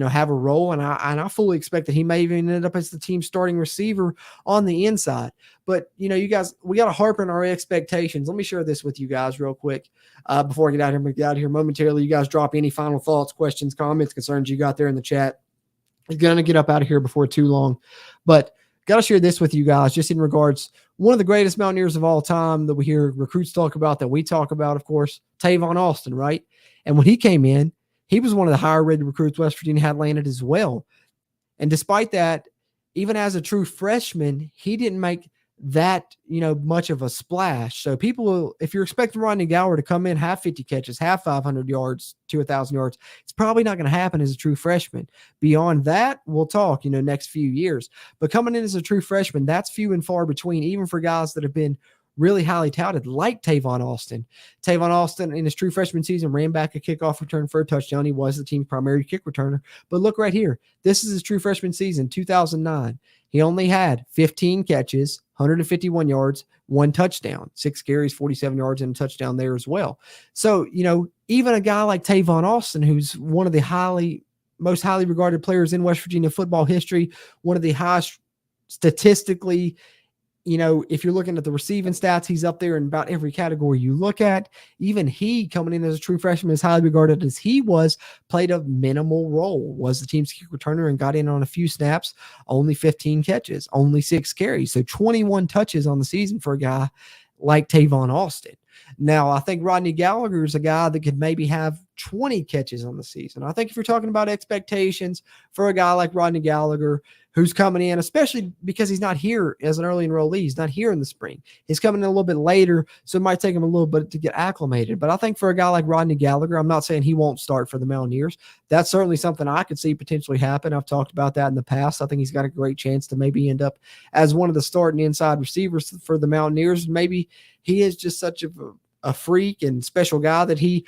have a role, and I fully expect that he may even end up as the team's starting receiver on the inside. But, you guys, we got to harp on our expectations. Let me share this with you guys real quick before I get out of here momentarily. You guys drop any final thoughts, questions, comments, concerns you got there in the chat. He's going to get up out of here before too long. But got to share this with you guys just in regards one of the greatest Mountaineers of all time that we hear recruits talk about, that we talk about, of course, Tavon Austin, right? And when he came in, he was one of the higher rated recruits West Virginia had landed as well. And despite that, even as a true freshman, he didn't make that, much of a splash. So people, if you're expecting Rodney Gower to come in, have 50 catches, have 500 yards to 1,000 yards, it's probably not going to happen as a true freshman. Beyond that, we'll talk, next few years. But coming in as a true freshman, that's few and far between, even for guys that have been really highly touted, like Tavon Austin. Tavon Austin, in his true freshman season, ran back a kickoff return for a touchdown. He was the team's primary kick returner. But look right here. This is his true freshman season, 2009. He only had 15 catches, 151 yards, 1 touchdown, 6 carries, 47 yards, and a touchdown there as well. So, even a guy like Tavon Austin, who's one of the most highly regarded players in West Virginia football history, one of the highest statistically, if you're looking at the receiving stats, he's up there in about every category you look at. Even he, coming in as a true freshman, as highly regarded as he was, played a minimal role, was the team's kick returner and got in on a few snaps, only 15 catches, only 6 carries. So 21 touches on the season for a guy like Tavon Austin. Now, I think Rodney Gallagher is a guy that could maybe have 20 catches on the season. I think if you're talking about expectations for a guy like Rodney Gallagher, who's coming in, especially because he's not here as an early enrollee. He's not here in the spring. He's coming in a little bit later, so it might take him a little bit to get acclimated. But I think for a guy like Rodney Gallagher, I'm not saying he won't start for the Mountaineers. That's certainly something I could see potentially happen. I've talked about that in the past. I think he's got a great chance to maybe end up as one of the starting inside receivers for the Mountaineers. Maybe he is just such a freak and special guy that he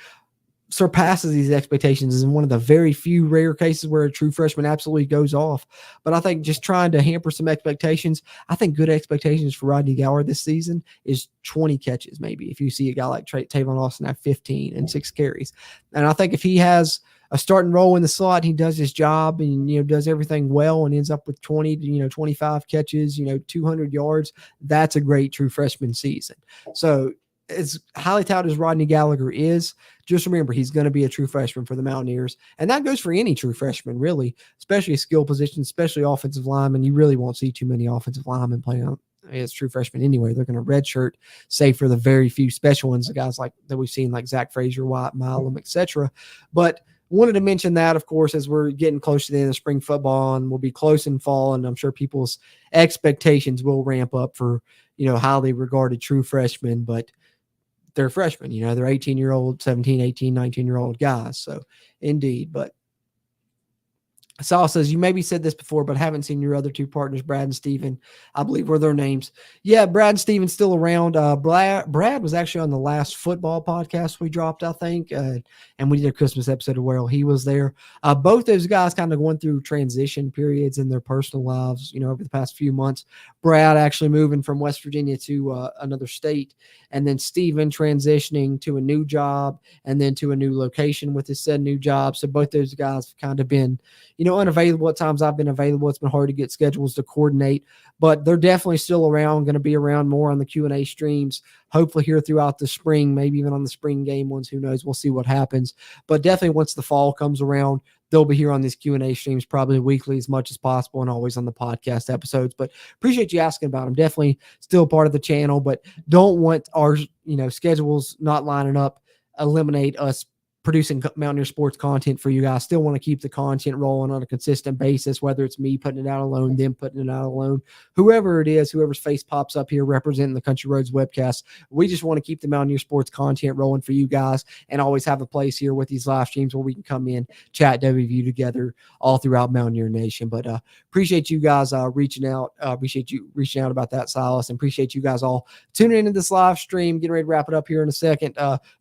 surpasses these expectations is in one of the very few rare cases where a true freshman absolutely goes off. But I think just trying to hamper some expectations, I think good expectations for Rodney Gower this season is 20 catches maybe, if you see a guy like Tavon Austin have 15 and 6 carries. And I think if he has a starting role in the slot, he does his job and, does everything well and ends up with 20 to, 25 catches, 200 yards, that's a great true freshman season. So as highly touted as Rodney Gallagher is, just remember he's going to be a true freshman for the Mountaineers. And that goes for any true freshman, really, especially a skill position, especially offensive linemen. You really won't see too many offensive linemen playing as true freshmen anyway. They're going to redshirt, save for the very few special ones, the guys like that we've seen, like Zach Frazier, Wyatt Milam, etc. But wanted to mention that, of course, as we're getting close to the end of spring football and we'll be close in fall, and I'm sure people's expectations will ramp up for, highly regarded true freshmen, but they're freshmen, they're 18-year-old, 17, 18, 19-year-old guys. So indeed, but Saul says, you maybe said this before, but haven't seen your other two partners, Brad and Steven. I believe were their names. Yeah, Brad and Steven still around. Brad was actually on the last football podcast we dropped, I think, and we did a Christmas episode where he was there. Both those guys kind of going through transition periods in their personal lives, over the past few months. Brad actually moving from West Virginia to another state, and then Steven transitioning to a new job and then to a new location with his said new job. So both those guys have kind of been unavailable at times. I've been available. It's been hard to get schedules to coordinate, but they're definitely still around, going to be around more on the Q&A streams, hopefully here throughout the spring, maybe even on the spring game ones. Who knows? We'll see what happens. But definitely once the fall comes around, they'll be here on these Q&A streams probably weekly as much as possible and always on the podcast episodes. But appreciate you asking about them. Definitely still part of the channel, but don't want our schedules not lining up eliminate us producing Mountaineer sports content for you guys. Still want to keep the content rolling on a consistent basis, whether it's me putting it out alone, them putting it out alone, whoever it is, whoever's face pops up here representing the Country Roads webcast. We just want to keep the Mountaineer sports content rolling for you guys and always have a place here with these live streams where we can come in, chat WVU together all throughout Mountaineer Nation. But appreciate you guys reaching out. Appreciate you reaching out about that, Silas, and appreciate you guys all tuning into this live stream. Getting ready to wrap it up here in a second.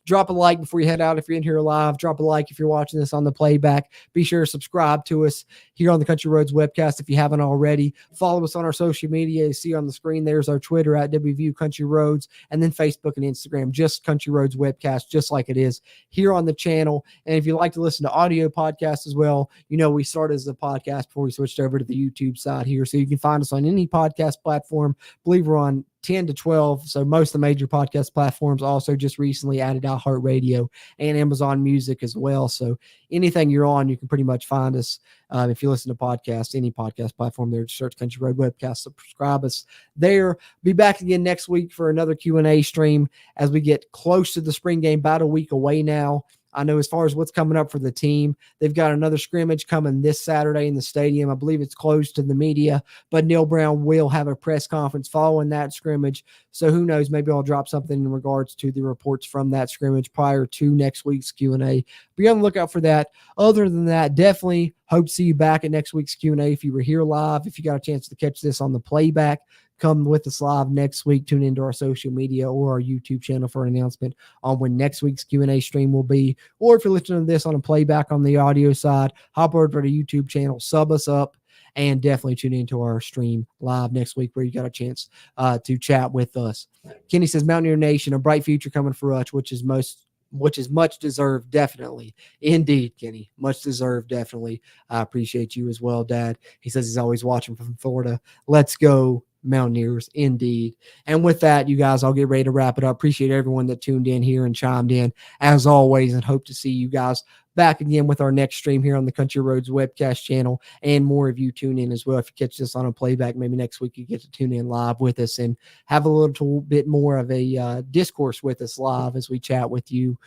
Drop a like before you head out if you're in here live. Drop a like if you're watching this on the playback. Be sure to subscribe to us here on the Country Roads webcast if you haven't already. Follow us on our social media. You see on the screen there's our Twitter at WVU Country Roads, and then Facebook and Instagram, just Country Roads webcast, just like it is here on the channel. And if you like to listen to audio podcasts as well, we started as a podcast before we switched over to the YouTube side here. So you can find us on any podcast platform. I believe we're on 10 to 12. So most of the major podcast platforms also just recently added iHeartRadio and Amazon Music as well. So anything you're on, you can pretty much find us. If you listen to podcasts, any podcast platform there, just search Country Road Webcast, subscribe us there. Be back again next week for another Q&A stream as we get close to the spring game, about a week away now. I know as far as what's coming up for the team, they've got another scrimmage coming this Saturday in the stadium. I believe it's closed to the media, but Neil Brown will have a press conference following that scrimmage. So who knows, maybe I'll drop something in regards to the reports from that scrimmage prior to next week's Q&A. Be on the lookout for that. Other than that, definitely hope to see you back at next week's Q&A. If you were here live, if you got a chance to catch this on the playback, come with us live next week. Tune into our social media or our YouTube channel for an announcement on when next week's Q&A stream will be. Or if you're listening to this on a playback on the audio side, hop over to the YouTube channel, sub us up, and definitely tune into our stream live next week where you got a chance to chat with us. Kenny says, Mountaineer Nation, a bright future coming for us, which is much deserved, definitely. Indeed, Kenny, much deserved, definitely. I appreciate you as well, Dad. He says he's always watching from Florida. Let's go Mountaineers, indeed. And with that, you guys, I'll get ready to wrap it up. Appreciate everyone that tuned in here and chimed in as always, and hope to see you guys back again with our next stream here on the Country Roads webcast channel, and more of you tune in as well. If you catch this on a playback, maybe next week you get to tune in live with us and have a little bit more of a discourse with us live as we chat with you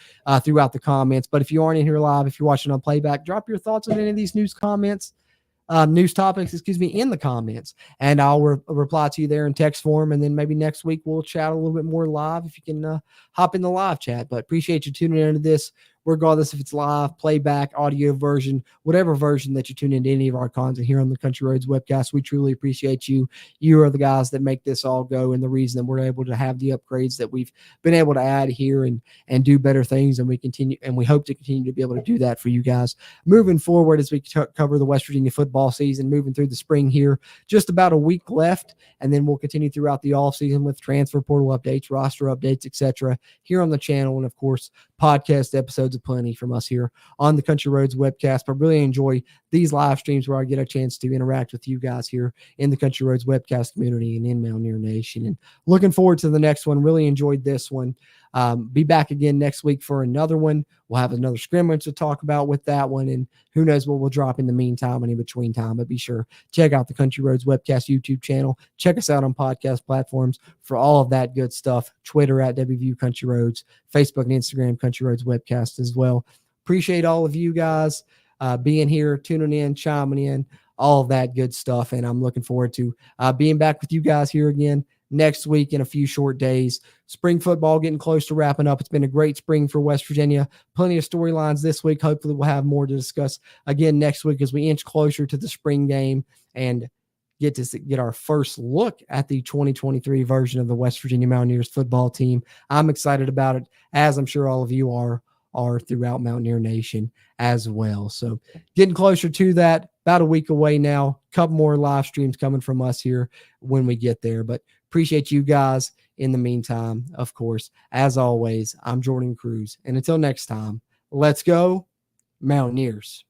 throughout the comments. But if you aren't in here live, if you're watching on playback, drop your thoughts on any of these news topics, in the comments, and I'll reply to you there in text form. And then maybe next week we'll chat a little bit more live if you can hop in the live chat. But appreciate you tuning into this, regardless if it's live, playback, audio version, whatever version that you tune into any of our content here on the Country Roads webcast. We truly appreciate you. You are the guys that make this all go, and the reason that we're able to have the upgrades that we've been able to add here and do better things. And we hope to continue to be able to do that for you guys moving forward as we cover the West Virginia football season, moving through the spring here. Just about a week left, and then we'll continue throughout the off season with transfer portal updates, roster updates, etc. here on the channel, and of course podcast episodes aplenty from us here on the Country Roads webcast. But really enjoy these live streams where I get a chance to interact with you guys here in the Country Roads webcast community and in Mountaineer Nation. And looking forward to the next one. Really enjoyed this one. Be back again next week for another one. We'll have another scrimmage to talk about with that one, and who knows what we'll drop in the meantime and in between time. But be sure check out the Country Roads webcast YouTube channel. Check us out on podcast platforms for all of that good stuff. Twitter at WVU Country Roads, Facebook and Instagram Country Roads webcast as well. Appreciate all of you guys being here, tuning in, chiming in, all of that good stuff. And I'm looking forward to being back with you guys here again next week in a few short days. Spring football getting close to wrapping up. It's been a great spring for West Virginia. Plenty of storylines this week. Hopefully we'll have more to discuss again next week as we inch closer to the spring game and get our first look at the 2023 version of the West Virginia Mountaineers football team. I'm excited about it, as I'm sure all of you are throughout Mountaineer Nation as well. So getting closer to that, about a week away now. Couple more live streams coming from us here when we get there. But appreciate you guys in the meantime, of course. As always, I'm Jordan Cruz. And until next time, let's go Mountaineers.